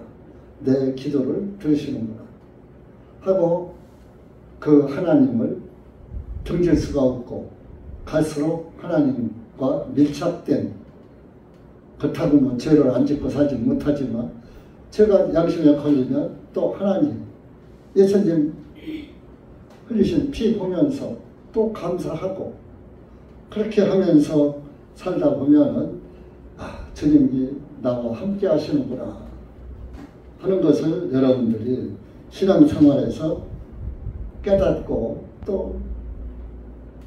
내 기도를 들으시는구나. 하고 그 하나님을 등질 수가 없고 갈수록 하나님과 밀착된, 그렇다고 뭐 죄를 안 짓고 살지 못하지만 제가 양심에 걸리면 또 하나님, 예수님 흘리신 피 보면서 또 감사하고, 그렇게 하면서 살다 보면은 주님이 나와 함께 하시는구나 하는 것을 여러분들이 신앙생활에서 깨닫고 또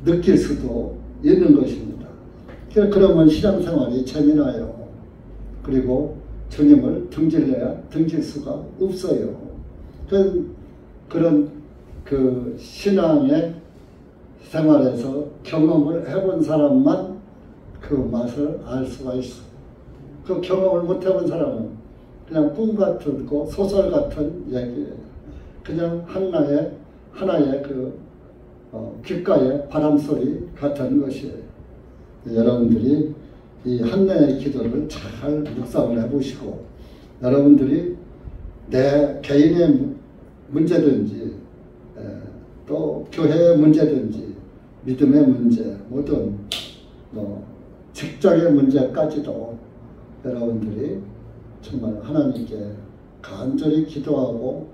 느낄 수도 있는 것입니다. 그러면 신앙생활이 재미나요. 그리고 주님을 등질 수가 없어요. 그런 그 신앙의 생활에서 경험을 해본 사람만 그 맛을 알 수가 있어. 그 경험을 못 해본 사람은 그냥 꿈 같은 거, 소설 같은 얘기예요. 그냥 하나의 그 귓가의 바람소리 같은 것이에요. 여러분들이 이 한나의 기도를 잘 묵상을 해보시고, 여러분들이 내 개인의 문제든지 또 교회의 문제든지 믿음의 문제, 모든 직장의 문제까지도 여러분들이 정말 하나님께 간절히 기도하고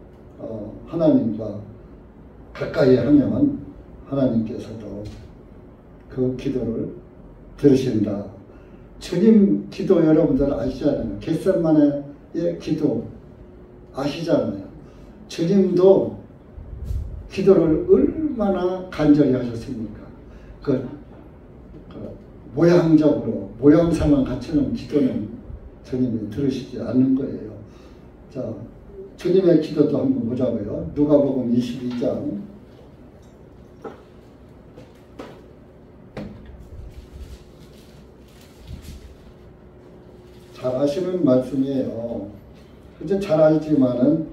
하나님과 가까이 하면 하나님께서도 그 기도를 들으신다. 주님 기도 여러분들 아시잖아요. 겟세마네의 기도 아시잖아요. 주님도 기도를 얼마나 간절히 하셨습니까? 모양적으로 모양새만 갖추는 기도는 주님이 들으시지 않는 거예요. 자, 주님의 기도도 한번 보자고요. 누가복음 22장 '잘 아시는 말씀이에요. 이제 잘 알지만은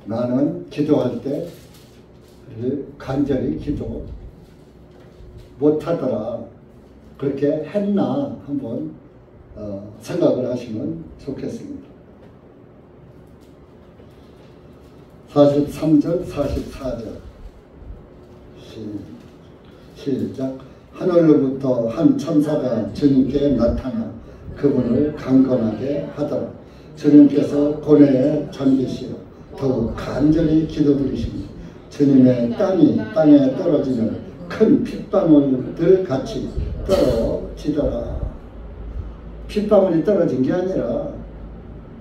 나는 기도할 때 간절히 기도 못하더라. 그렇게 했나 한번 생각을 하시면 좋겠습니다. 43절 44절 시작. 하늘로부터 한 천사가 주님께 나타나 그분을 강건하게 하더라. 주님께서 고뇌에 잠기시어 더욱 간절히 기도드리십니다. 주님의 땀이 땅에 떨어지는 큰 핏방울들 같이 떨어지더라. 핏방울이 떨어진 게 아니라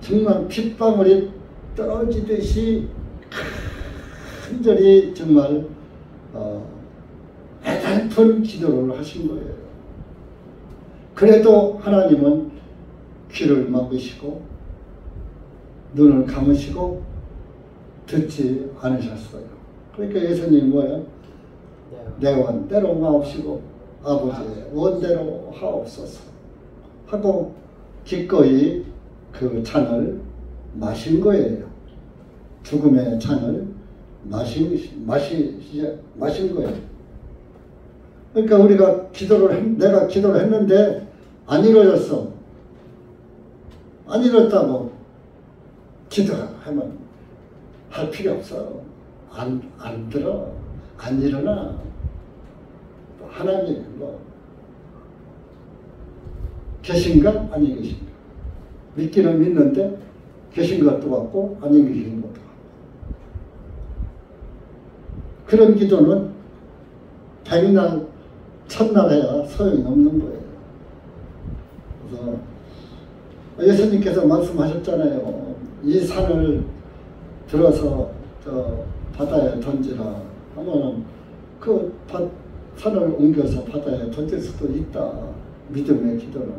정말 핏방울이 떨어지듯이 간절히 정말 애달픈 기도를 하신 거예요. 그래도 하나님은 귀를 막으시고 눈을 감으시고 듣지 않으셨어요. 그러니까 예수님이 뭐예요? 내 원대로 마옵시고 아버지의 원대로 하옵소서 하고 기꺼이 그 잔을 마신 거예요. 죽음의 잔을 마신 거예요. 그러니까 우리가 내가 기도를 했는데 안 이루어졌어. 안 이뤘다고 기도하면 할 필요 없어. 안 들어. 안 일어나. 하나님 계신가? 아니 계신가? 믿기는 믿는데 계신 것도 같고 아니 계신 것도 같고. 그런 기도는 백날 첫날 해야 소용이 없는 거예요. 그래서 예수님께서 말씀하셨잖아요. 이 산을 들어서 저 바다에 던지라 하면은 그 산을 옮겨서 바다에 던질 수도 있다. 믿음의 기도는.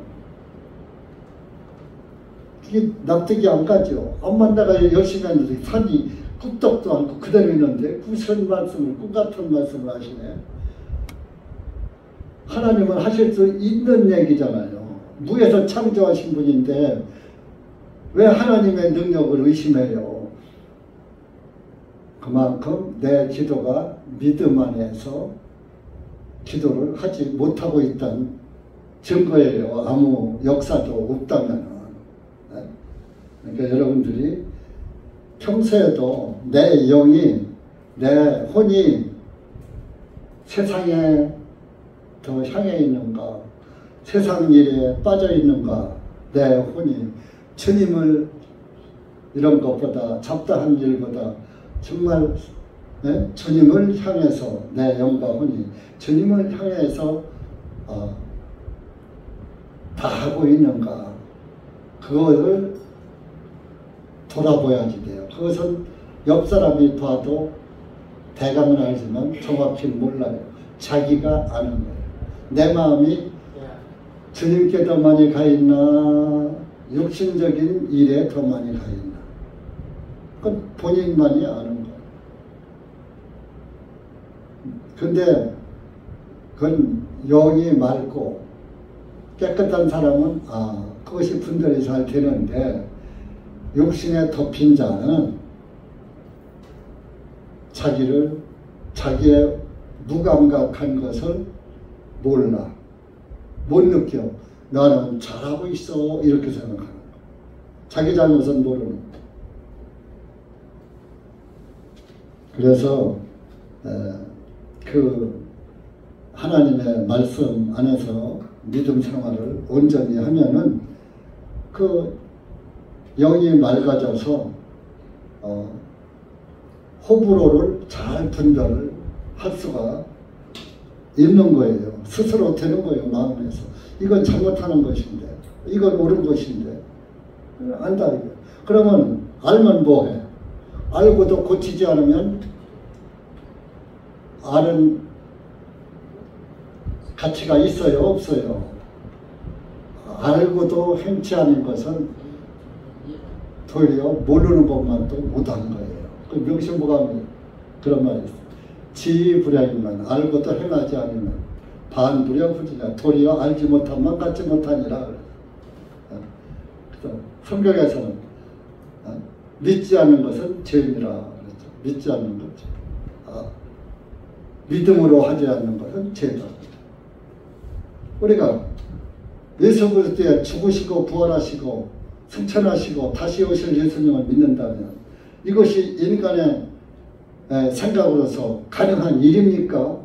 그게 납득이 안 가죠. 암만 내가 열심히 하는데 산이 꿀떡도 않고 그대로 있는데 무슨 말씀을, 꿈 같은 말씀을 하시네. 하나님은 하실 수 있는 얘기잖아요. 무에서 창조하신 분인데 왜 하나님의 능력을 의심해요? 그만큼 내 기도가 믿음 안에서 기도를 하지 못하고 있다는 증거예요. 아무 역사도 없다면. 그러니까 여러분들이 평소에도 내 영이, 내 혼이 세상에 더 향해 있는가, 세상 일에 빠져 있는가, 내 혼이 주님을 이런 것보다, 잡다한 일보다 정말 주님을 향해서 내 영과 혼이 주님을 향해서 다 하고 있는가, 그것을 돌아봐야지 돼요. 그것은 옆 사람이 봐도 대강은 알지만 정확히 몰라요. 자기가 아는 거예요. 내 마음이 주님께 더 많이 가 있나, 육신적인 일에 더 많이 가 있나, 그건 본인만이 아는 거예요. 근데 그건 영이 맑고 깨끗한 사람은 그것이 분별이 잘 되는데, 육신에 덮인 자는 자기의 무감각한 것을 몰라, 못 느껴. 나는 잘하고 있어, 이렇게 생각하는 거야. 자기 잘못은 모르는 거야. 그래서 그 하나님의 말씀 안에서 믿음 생활을 온전히 하면은 그 영이 맑아져서 호불호를 잘 분별을 할 수가 있는 거예요. 스스로 되는 거예요. 마음에서. 이건 잘못하는 것인데, 이건 옳은 것인데 안다 이거. 그러면 알면 뭐해? 알고도 고치지 않으면 아는 가치가 있어요? 없어요? 알고도 행치 않은 것은 도리어 모르는 법만 또 못한 거예요. 그 명심보감이 그런 말이 있어요. 지불량이면 알고도 행하지 않으면 반불량후지냐, 도리어 알지 못하면 갖지 못하니라. 그래서 성경에서는 믿지 않는 것은 죄이라 그랬죠. 믿지 않는 거죠. 믿음으로 하지 않는 것은 죄다. 우리가 예수 그리스도에 죽으시고 부활하시고 승천하시고 다시 오실 예수님을 믿는다면 이것이 인간의 생각으로서 가능한 일입니까?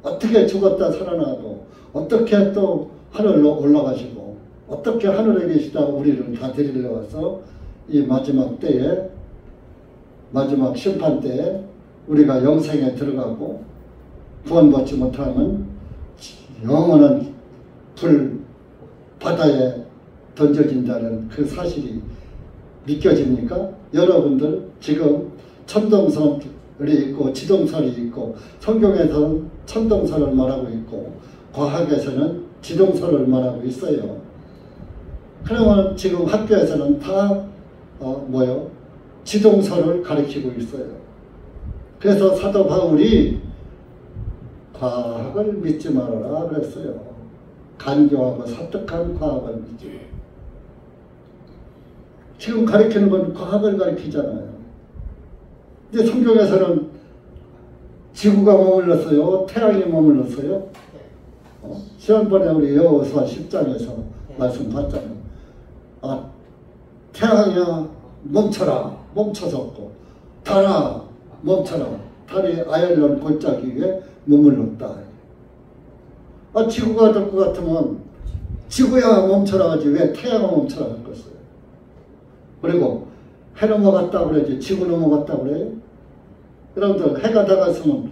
어떻게 죽었다 살아나고, 어떻게 또 하늘로 올라가시고, 어떻게 하늘에 계시다 우리를 다 데리러 와서 이 마지막 때에, 마지막 심판 때에 우리가 영생에 들어가고 구원받지 못하면 영원한 불 바다에 던져진다는 그 사실이 믿겨집니까? 여러분들 지금 천동설이 있고 지동설이 있고, 성경에서는 천동설을 말하고 있고 과학에서는 지동설을 말하고 있어요. 그러면 지금 학교에서는 다 지동설을 가르치고 있어요. 그래서 사도 바울이 과학을 믿지 말아라 그랬어요. 간교하고 사특한 과학을 믿지. 지금 가르치는 건 과학을 가르치잖아요. 근데 성경에서는 지구가 머물렀어요? 태양이 머물렀어요? 지난번에 우리 여호수아 10장에서 말씀 봤잖아요. 태양이야 멈춰라, 멈춰섰고, 달아 멈춰라, 달이 아열런 골짜기 위에 머물렀다. 지구가 될 것 같으면 지구야 멈춰라 하지 왜 태양을 멈춰라 할 것을. 그리고 해 넘어갔다 그러지 지구 넘어갔다 그래요? 여러분들 해가 다 갔으면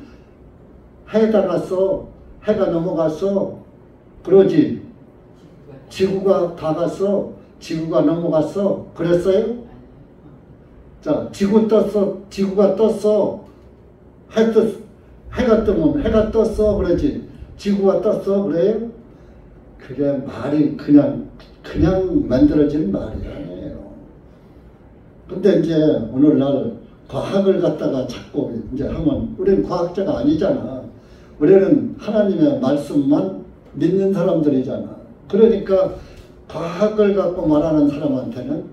해 다 갔어, 해가 넘어갔어 그러지, 지구가 다 갔어, 지구가 넘어갔어 그랬어요? 자, 지구 떴어, 지구가 떴어, 해가 뜨면 해가 떴어 그러지, 지구가 떴어 그래요? 그게 말이 그냥 만들어진 말이 아니에요. 근데 이제 오늘날 과학을 갖다가 자꾸 이제 하면 우리는 과학자가 아니잖아. 우리는 하나님의 말씀만 믿는 사람들이잖아. 그러니까 과학을 갖고 말하는 사람한테는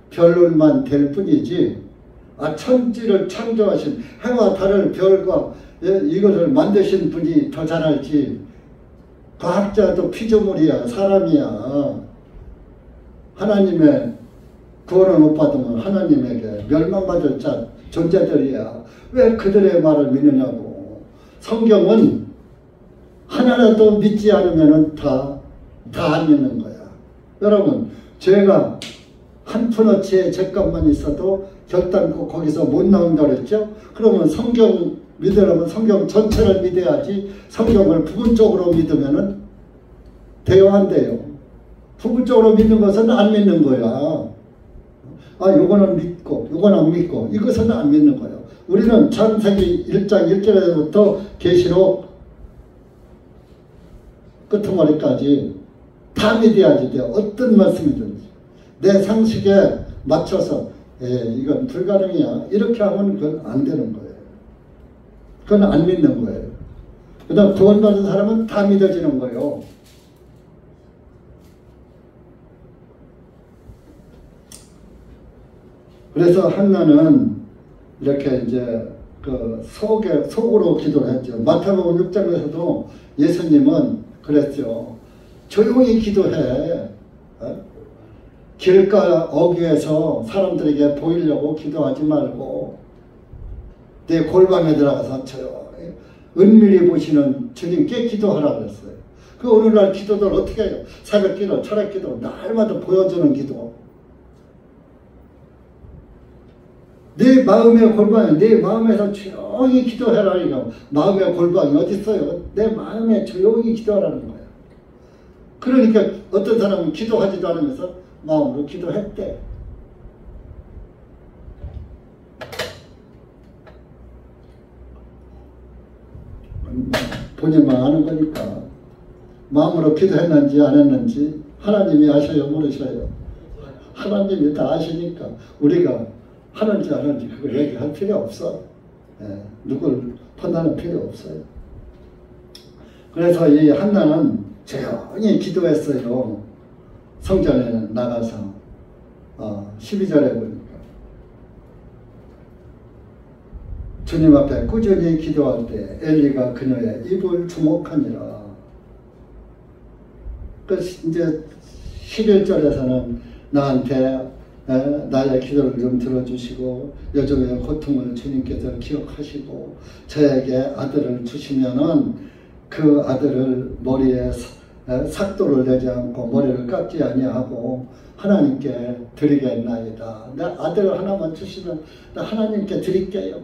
별만 될 뿐이지, 천지를 창조하신 해와 달을 별과 이것을 만드신 분이 더 잘 알지. 과학자도 피조물이야, 사람이야. 하나님의 구원을 못 받으면 하나님에게 멸망받을 존재들이야. 왜 그들의 말을 믿느냐고. 성경은 하나라도 믿지 않으면 다 안 믿는 거야. 여러분, 죄가 한 푼어치의 죄값만 있어도 결단코 거기서 못 나온다 그랬죠? 그러면 성경 믿으려면 성경 전체를 믿어야지, 성경을 부분적으로 믿으면은 돼요, 안 돼요? 부분적으로 믿는 것은 안 믿는 거야. 아, 요거는 믿고 요거는 안 믿고, 이것은 안 믿는 거예요. 우리는 창세기 1장 1절에서부터 계시록 끄트머리까지 다 믿어야지 돼요. 어떤 말씀이든지. 내 상식에 맞춰서 이건 불가능이야, 이렇게 하면 그건 안 되는 거예요. 그건 안 믿는 거예요. 그 다음 구원받은 사람은 다 믿어지는 거예요. 그래서 한나는 이렇게 이제 그 속으로 기도를 했죠. 마태복음 6장에서도 예수님은 그랬죠. 조용히 기도해. 길가 어귀에서 사람들에게 보이려고 기도하지 말고 내 골방에 들어가서 조용히 은밀히 보시는 주님께 기도하라 그랬어요. 그 오늘날 기도들 어떻게 해요? 새벽기도, 철학기도, 날마다 보여주는 기도. 내 마음의 골방에, 내 마음에서 조용히 기도해라. 이거 마음의 골방이 어디 있어요? 내 마음에 조용히 기도하라는 거예요. 그러니까 어떤 사람은 기도하지도 않으면서 마음으로 기도했대. 본인만 아는 거니까. 마음으로 기도했는지 안 했는지 하나님이 아셔요, 모르셔요? 하나님이 다 아시니까 우리가 하는지 안 하는지 그걸 얘기할 필요 없어. 누굴 판단할 필요 없어요. 그래서 이 한나는 조용히 기도했어요. 성전에 나가서 12절에 보니까 주님 앞에 꾸준히 기도할 때 엘리가 그녀의 입을 주목하니라. 그 이제 11절에서는 나한테 나의 기도를 좀 들어주시고 요즘의 고통을 주님께서 기억하시고 저에게 아들을 주시면은 그 아들을 머리에 삭도를 내지 않고 머리를 깎지 아니하고 하나님께 드리겠나이다. 내 아들 하나만 주시면 나 하나님께 드릴게요.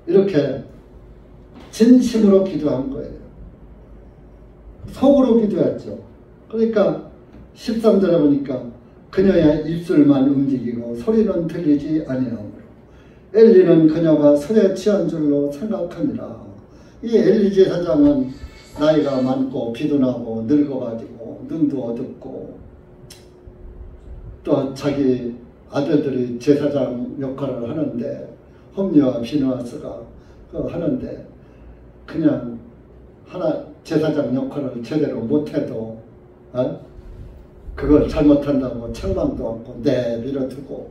이렇게 진심으로 기도한 거예요. 속으로 기도했죠. 그러니까 13절에 보니까 그녀의 입술만 움직이고 소리는 들리지 아니하므로 엘리는 그녀가 술에 취한 줄로 생각하니라. 이 엘리 제사장은 나이가 많고 비둔하고 늙어가지고 눈도 어둡고 또 자기 아들들이 제사장 역할을 하는데 홈리와 비느하스가 하는데 그냥 제사장 역할을 제대로 못해도 그걸 잘못한다고 책망도 없고 내밀어두고,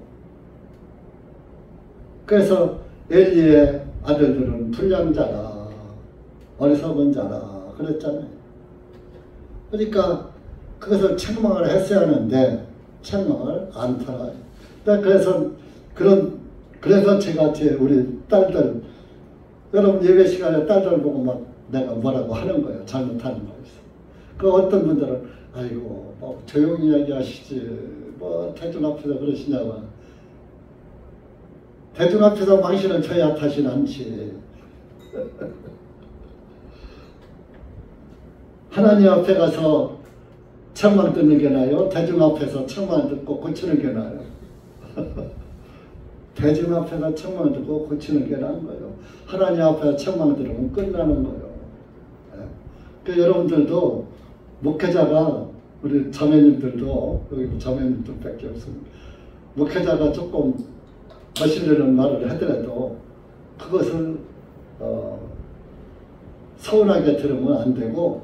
그래서 엘리의 아들들은 불량자라 어리석은 자라 그랬잖아요. 그러니까 그것을 책망을 했어야 하는데 책망을 안 팔아요. 그래서 제가 우리 딸들, 여러분 예배 시간에 딸들 보고 막 내가 뭐라고 하는 거예요. 잘못하는 거 있어. 그 어떤 분들은 아이고 뭐 조용히 얘기하시지 뭐 대중 앞에서 그러시냐고. 대중 앞에서 망신을 쳐야 탓이 않지. 하나님 앞에 가서 책망 듣는 게 나아요? 대중 앞에서 책망 듣고 고치는 게 나아요? 대중 앞에서 책망 듣고 고치는 게 나은 거예요. 하나님 앞에 책망 들으면 끝나는 거예요. 그 여러분들도 목회자가, 우리 자매님들도, 여기 자매님들 밖에 없습니다. 목회자가 조금 거슬리는 말을 하더라도 그것을 서운하게 들으면 안 되고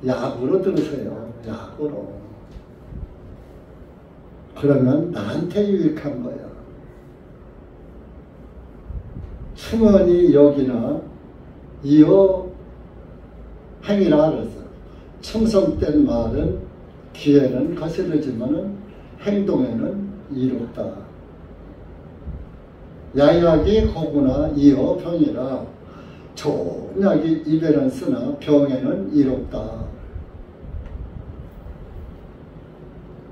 약으로 들으세요. 약으로. 그러면 나한테 유익한 거야. 충언이 여기나 이어 행이라 그랬어요. 충성된 말은 귀에는 거슬리지만은 행동에는 이롭다. 야약이 고구나 이어 병이라 좋은 약이 입에는 쓰나 병에는 이롭다.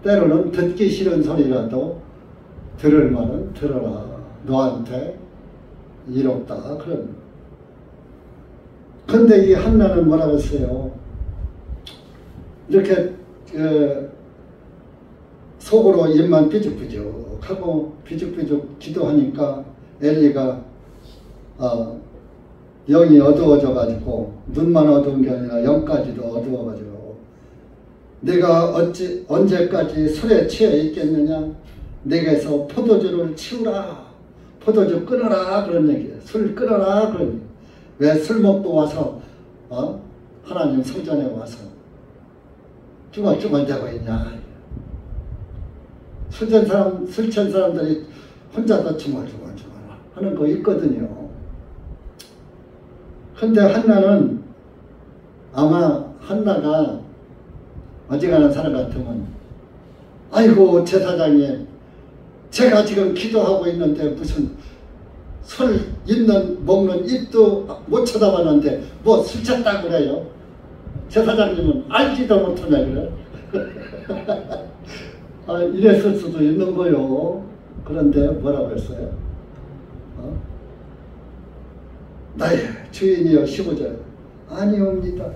때로는 듣기 싫은 소리라도 들을 말은 들어라. 너한테 이롭다. 그런. 근데 이 한나는 뭐라고 했어요? 이렇게 속으로 입만 삐죽삐죽하고 삐죽삐죽 기도하니까 엘리가 영이 어두워져 가지고 눈만 어두운 게 아니라 영까지도 어두워 가지고 내가 언제까지 술에 취해 있겠느냐? 내게서 포도주를 치우라. 포도주 끊어라. 그런 얘기예요. 술 끊어라. 그런 얘기예요. 왜 술 먹고 와서 하나님 성전에 와서 쭈글쭈글 대고 있냐? 술 취한 사람들이 혼자서 쭈글쭈글 하는 거 있거든요. 근데 한나는 아마 한나가 어지간한 사람 같으면 아이고 제사장님 제가 지금 기도하고 있는데 무슨 술 먹는 입도 못 쳐다봤는데 뭐 술 쳤다고 그래요? 제사장님은 알지도 못하냐 그래? 이랬을 수도 있는 거요. 그런데 뭐라고 했어요? 나의 주인이여 15절 아니옵니다.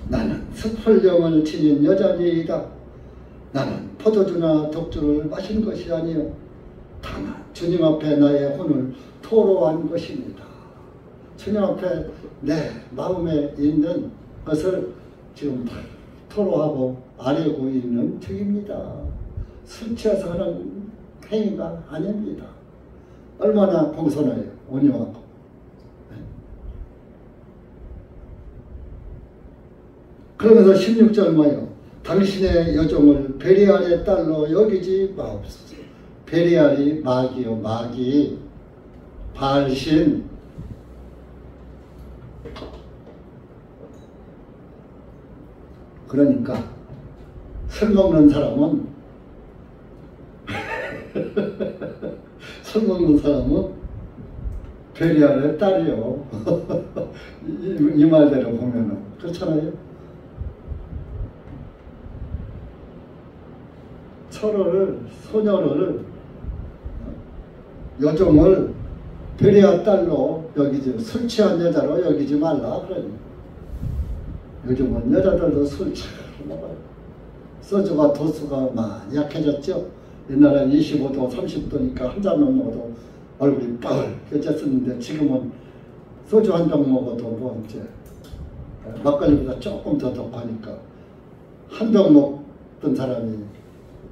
나는 숯불령을 지닌 여자니이다. 나는 포도주나 독주를 마신 것이 아니요 다만 주님 앞에 나의 혼을 토로한 것입니다. 주님 앞에 내 마음에 있는 것을 지금 토로하고 아뢰고 있는 중입니다. 술 취해서 하는 행위가 아닙니다. 얼마나 공손해요. 온유하고. 그러면서 16절 뭐예요? 당신의 여종을 베리알의 딸로 여기지 마옵소서. 베리알이 마귀요. 마귀 바알신. 그러니까 술 먹는 사람은 술 먹는 사람은 베리알의 딸이요. 이 말대로 보면은 그렇잖아요. 소녀를 여종을 베리알 딸로 여기지 술 취한 여자로 여기지 말라 그러니. 요즘은 여자들도 술 잘 먹어요. 소주가 도수가 많이 약해졌죠. 옛날엔 25도 30도니까 한 잔만 먹어도 얼굴이 빨개졌었는데 지금은 소주 한 병 먹어도 뭐 이제 막걸리보다 조금 더 독하니까 한 병 먹던 사람이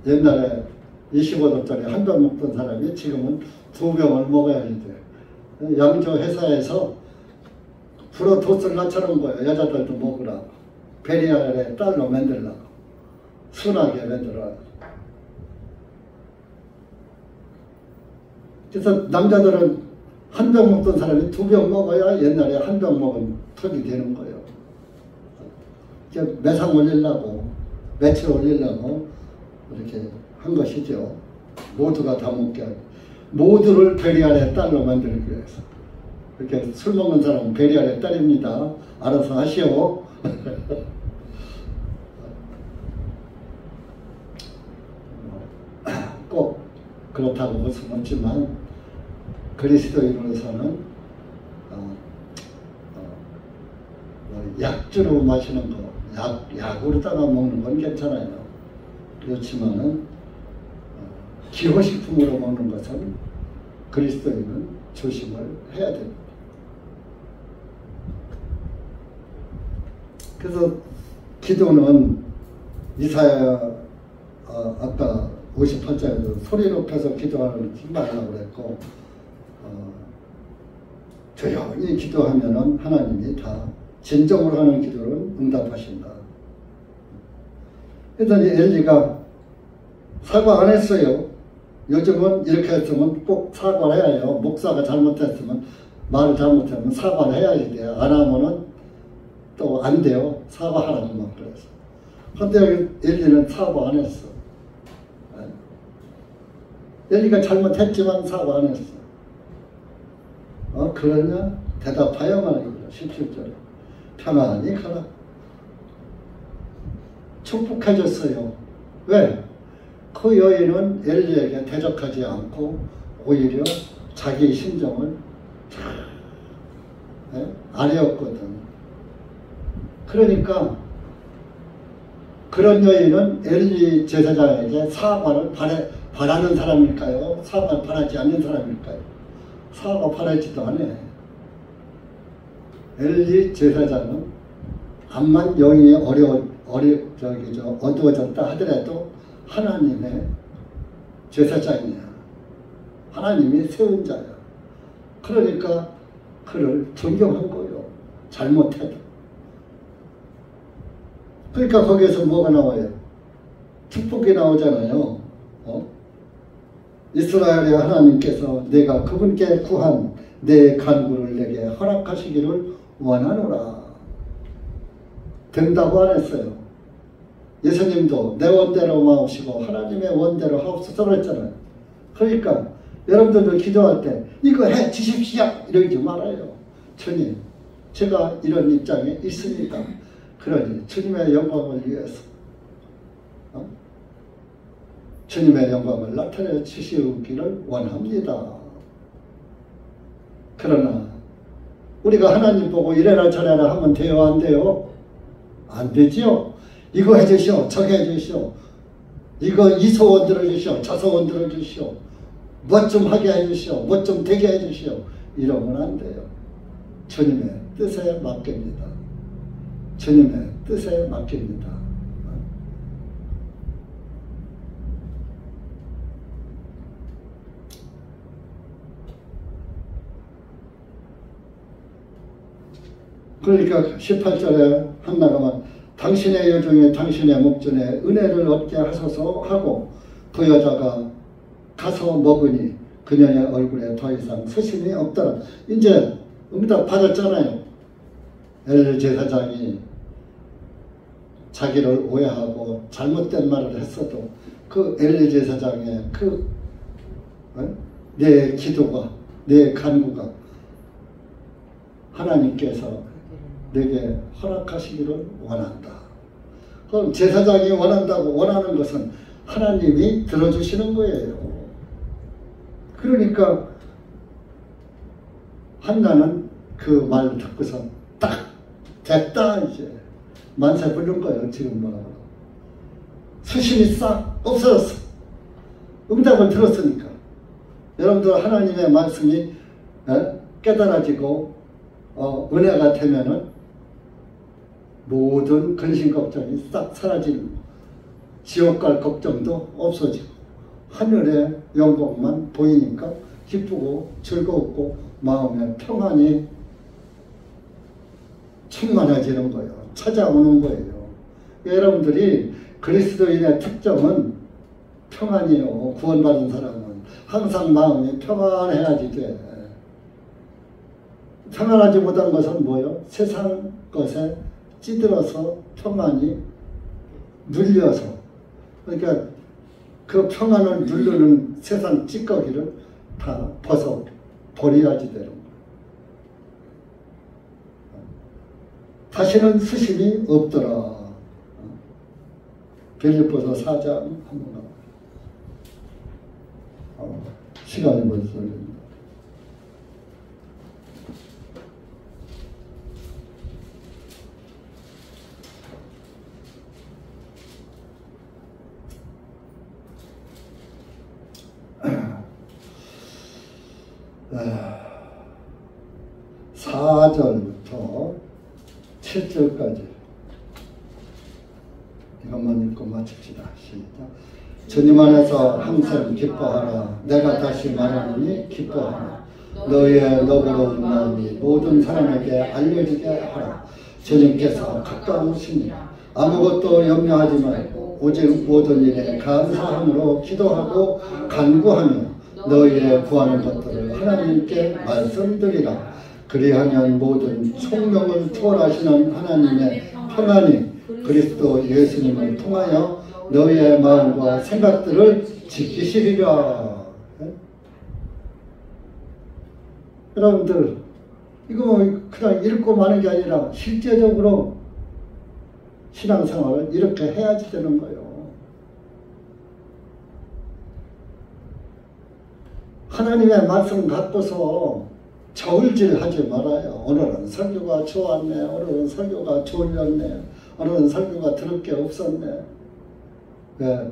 옛날에 25도짜리 한 병 먹던 사람이 지금은 2병을 먹어야 돼. 양조 회사에서 불어 도수를 낮춰놓은 거예요. 여자들도 먹으라고. 베리알의 딸로 만들라고. 순하게 만들어라고. 그래서 남자들은 한 병 먹던 사람이 2병 먹어야 옛날에 한 병 먹은 턱이 되는 거예요. 매상 올리려고, 매출 올리려고 이렇게 한 것이죠. 모두가 다 먹게 하고. 모두를 베리알의 딸로 만들기 위해서. 이렇게 술 먹는 사람은 베리알의 딸입니다. 알아서 하시오. 꼭 그렇다고 볼 수는 없지만 그리스도인으로서는 약주로 마시는 거, 약으로다가 먹는 건 괜찮아요. 그렇지만은 기호식품으로 먹는 것은 그리스도인은 조심을 해야 됩니다. 그래서 기도는 이사야 아까 58장에도 소리 높여서 기도하지 말라고 그랬고 조용히 기도하면은 하나님이 다 진정으로 하는 기도를 응답하신다. 그랬더니 엘리가 사과 안 했어요. 요즘은 이렇게 했으면 꼭 사과를 해야 해요. 목사가 잘못했으면 말을 잘못하면 사과를 해야지 돼요. 안 하면은 또 안 돼요. 사과하라고 막 그래서. 근데 엘리는 사과 안 했어. 엘리가 잘못했지만 사과 안 했어. 그러냐? 대답하여 말이야. 17절에 평안히 가라. 축복해줬어요. 왜? 그 여인은 엘리에게 대적하지 않고 오히려 자기 심정을 아뢰었거든. 그러니까 그런 여인은 엘리 제사장에게 사과를 바라는 사람일까요? 사과를 바라지 않는 사람일까요? 사과 바라지도 않아. 엘리 제사장은 암만 영이 어두워졌다 하더라도 하나님의 제사장이야. 하나님이 세운 자야. 그러니까 그를 존경한 거요. 잘못해도. 그러니까 거기에서 뭐가 나와요? 축복이 나오잖아요. 이스라엘의 하나님께서 내가 그분께 구한 내 간구를 내게 허락하시기를 원하노라. 된다고 안 했어요. 예수님도 내 원대로 마옵시고 하나님의 원대로 하옵소서 그랬잖아요. 그러니까 여러분들도 기도할 때 이거 해 주십시오 이러지 말아요. 주님, 제가 이런 입장에 있습니다. 그러니 주님의 영광을 위해서 주님의 영광을 나타내 주시기를 원합니다. 그러나 우리가 하나님 보고 이래라 저래라 하면 돼요? 안 돼요? 안 되지요. 이거 해주시오, 저거 해주시오, 이 소원 들어주시오, 저 소원 들어주시오, 뭐 좀 하게 해주시오, 뭐 좀 되게 해주시오, 이러면 안 돼요. 주님의 뜻에 맡깁니다. 주님의 뜻에 맡깁니다. 그러니까 18절에 한나가 당신의 여종이 당신의 목전에 은혜를 얻게 하소서 하고 그 여자가 가서 먹으니 그녀의 얼굴에 더 이상 수심이 없더라. 이제 응답 받았잖아요. 엘리 제사장이 자기를 오해하고 잘못된 말을 했어도 그 엘리 제사장의 내 기도가, 내 간구가 하나님께서 내게 허락하시기를 원한다. 그럼 제사장이 원하는 것은 하나님이 들어주시는 거예요. 그러니까 한나는 그 말 듣고서 딱 됐다 이제 만세 부른 거예요. 지금 뭐라고 수심이 싹 없어졌어. 응답을 들었으니까. 여러분들 하나님의 말씀이 깨달아지고 은혜가 되면은 모든 근심 걱정이 싹 사라지는, 지옥 갈 걱정도 없어지고 하늘의 영광만 보이니까 기쁘고 즐거웠고 마음의 평안이 충만해지는 거예요. 찾아오는 거예요. 여러분들이 그리스도인의 특징은 평안이에요. 구원받은 사람은 항상 마음이 평안해야지 돼. 평안하지 못한 것은 뭐예요? 세상 것에 찌들어서 평안이 눌려서, 그러니까 그 평안을 누르는 세상 찌꺼기를 다 벗어 버려야지 되는 거예요. 다시는 수심이 없더라. 빌립보서 4장 한번 가볼게요. 시간이 벌써 걸립니다. 아, 4절부터 7절까지 이것만 읽고 마칩시다. 시작. 주님 안에서 항상 기뻐하라. 내가 다시 말하노니 기뻐하라. 너의 너그러운 마음이 모든 사람에게 알려지게 하라. 주님께서 가까우시니 아무것도 염려하지 말고 오직 모든 일에 감사함으로 기도하고 간구하며 너희의 구하는 것들을 하나님께 말씀드리라. 그리하면 모든 총명을 초월하시는 하나님의 평안이 그리스도 예수님을 통하여 너희의 마음과 생각들을 지키시리라. 예? 여러분들 이거 그냥 읽고 마는 게 아니라 실제적으로 신앙생활을 이렇게 해야지 되는 거예요. 하나님의 말씀 갖고서 저울질하지 말아요. 오늘은 설교가 좋았네. 오늘은 설교가 졸렸네. 오늘은 설교가 들을 게 없었네. 네.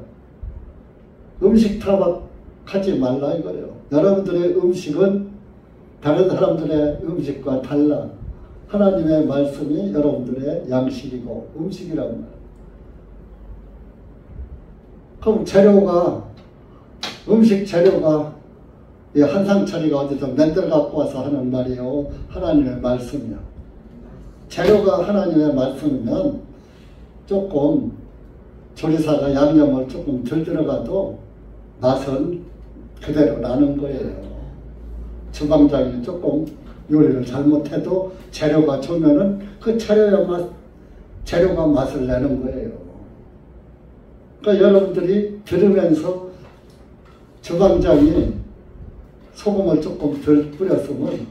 음식 타박하지 말라 이거예요. 여러분들의 음식은 다른 사람들의 음식과 달라. 하나님의 말씀이 여러분들의 양식이고 음식이라고 말해요. 그럼 재료가, 음식 재료가 이 한상철이가 어디서 맨들 갖고 와서 하는 말이요. 하나님의 말씀이요. 재료가 하나님의 말씀이면 조금 조리사가 양념을 조금 덜 들어가도 맛은 그대로 나는 거예요. 주방장이 조금 요리를 잘못해도 재료가 좋으면은 그 재료가 맛을 내는 거예요. 그러니까 여러분들이 들으면서 주방장이 소금을 조금 덜 뿌렸으면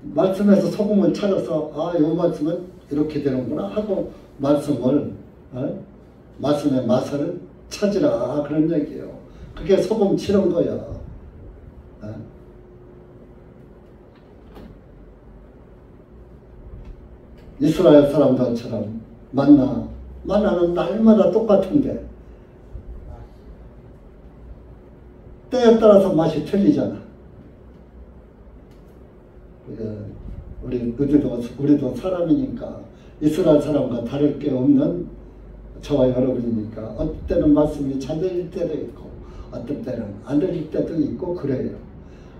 말씀에서 소금을 찾아서 아, 요 말씀은 이렇게 되는구나 하고 말씀의 맛을 찾으라 그런 얘기예요. 그게 소금 치는 거야. 이스라엘 사람들처럼 만나는 날마다 똑같은데 때에 따라서 맛이 틀리잖아. 우리도 사람이니까 이스라엘 사람과 다를 게 없는 저와 여러분이니까 어떤 때는 말씀이 잘 들릴 때도 있고 어떤 때는 안 들릴 때도 있고 그래요.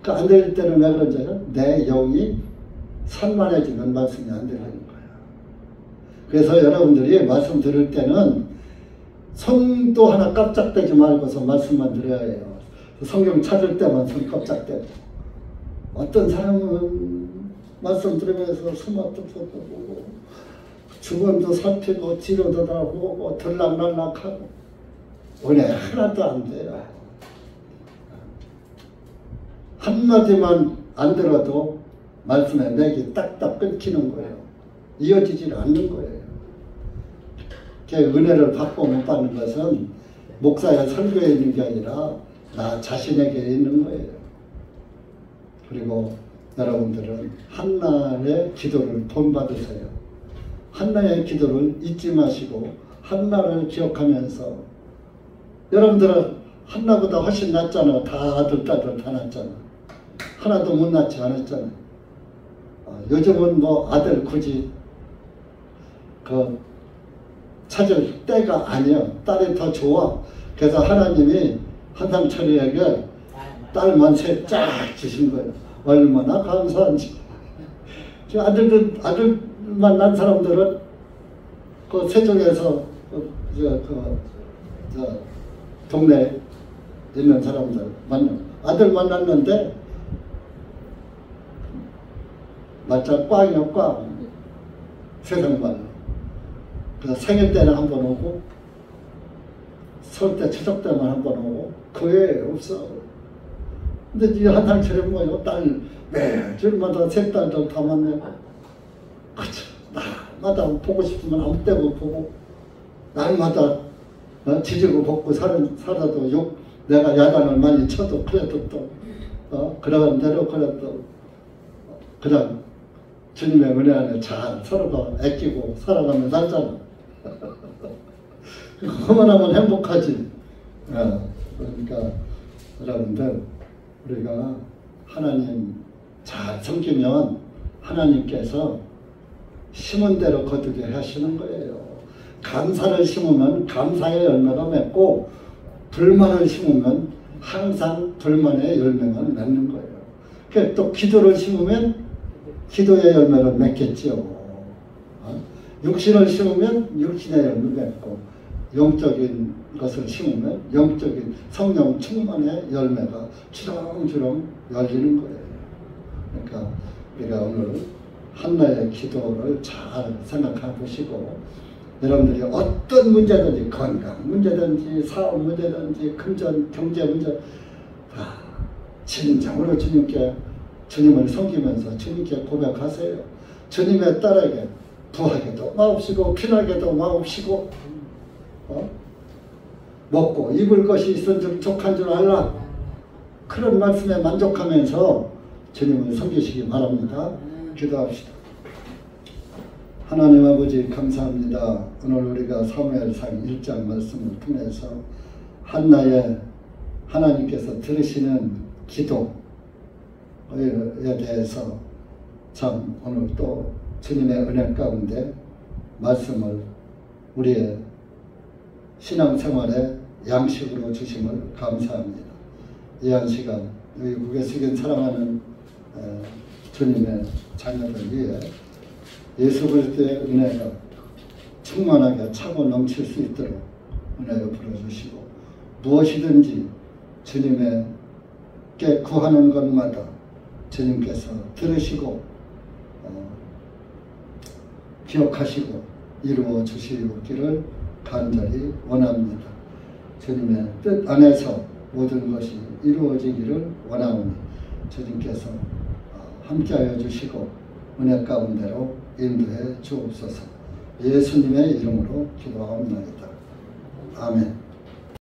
그 안 들릴 때는 왜 그런지요? 내 영이 산만해지면 말씀이 안 들리는 거야. 그래서 여러분들이 말씀 들을 때는 손도 하나 깜짝대지 말고서 말씀만 들어야 해요. 성경 찾을 때만 손 깜짝대고. 어떤 사람은 말씀 들으면서 스마트폰도 보고 주변도 살피고 뒤로도 다보고 들락날락하고 은혜 하나도 안 돼요. 한마디만 안 들어도 말씀의 맥이 딱딱 끊기는 거예요. 이어지질 않는 거예요. 은혜를 받고 못 받는 것은 목사의 설교에 있는 게 아니라 나 자신에게 있는 거예요. 그리고 여러분들은 한나의 기도를 본받으세요. 한나의 기도를 잊지 마시고 한나를 기억하면서 여러분들은 한나보다 훨씬 낫잖아. 다 아들, 딸들 다 낫잖아. 하나도 못 낳지 않았잖아. 요즘은 뭐 아들 굳이 찾을 때가 아니야. 딸이 더 좋아. 그래서 하나님이 한상철이에게 딸만 셋 쫙 주신 거예요. 얼마나 감사한지. 아들만 난 사람들은 그 세종에서 동네에 있는 사람들 아들 만났는데 말자 꽝이요 꽝. 세상 말로. 그래서 생일 때는 한 번 오고 설 때 추석 때만 한 번 오고 그 외에 없어. 근데 이 한상철이 뭐요? 딸 매주마다 세 딸들 다 만나고 그쵸. 날마다 보고 싶으면 아무 때고 보고 날마다 지지고 볶고 살아도 내가 야단을 많이 쳐도 그래도 또 그러는 대로 그래도 그냥 주님의 은혜 안에 잘 서로가 아끼고 살아가며 살잖아. 그만 하면 행복하지. 그러니까 여러분들 우리가 하나님 잘 섬기면 하나님께서 심은 대로 거두게 하시는 거예요. 감사를 심으면 감사의 열매가 맺고 불만을 심으면 항상 불만의 열매가 맺는 거예요. 그러니까 또 기도를 심으면 기도의 열매를 맺겠죠. 육신을 심으면 육신의 열매를 맺고 영적인 것을 심으면 영적인 성령 충만의 열매가 주렁주렁 열리는 거예요. 그러니까 우리가 오늘 한나의 기도를 잘 생각해 보시고 여러분들이 어떤 문제든지 건강 문제든지 사업 문제든지 금전 경제 문제 다 진정으로 주님을 섬기면서 주님께 고백하세요. 주님의 딸에게 부하게도 마옵시고 피나게도 마옵시고 먹고 입을 것이 있은 줄 족한 줄 알라. 그런 말씀에 만족하면서 주님을 섬기시기 바랍니다. 기도합시다. 하나님 아버지 감사합니다. 오늘 우리가 사무엘상 1장 말씀을 통해서 한나의 하나님께서 들으시는 기도에 대해서 참 오늘 또 주님의 은혜 가운데 말씀을 우리의 신앙생활의 양식으로 주심을 감사합니다. 이 한 시간 여기 국에 숙인 사랑하는 주님의 자녀들 위해 예수 그리스도의 은혜가 충만하게 차고 넘칠 수 있도록 은혜를 부어주시고 무엇이든지 주님께 구하는 것마다 주님께서 들으시고 기억하시고 이루어 주시기를 간절히 원합니다. 주님의 뜻 안에서 모든 것이 이루어지기를 원하오니 주님께서 함께하여 주시고 은혜 가운데로 인도해 주옵소서. 예수님의 이름으로 기도하옵나이다. 아멘.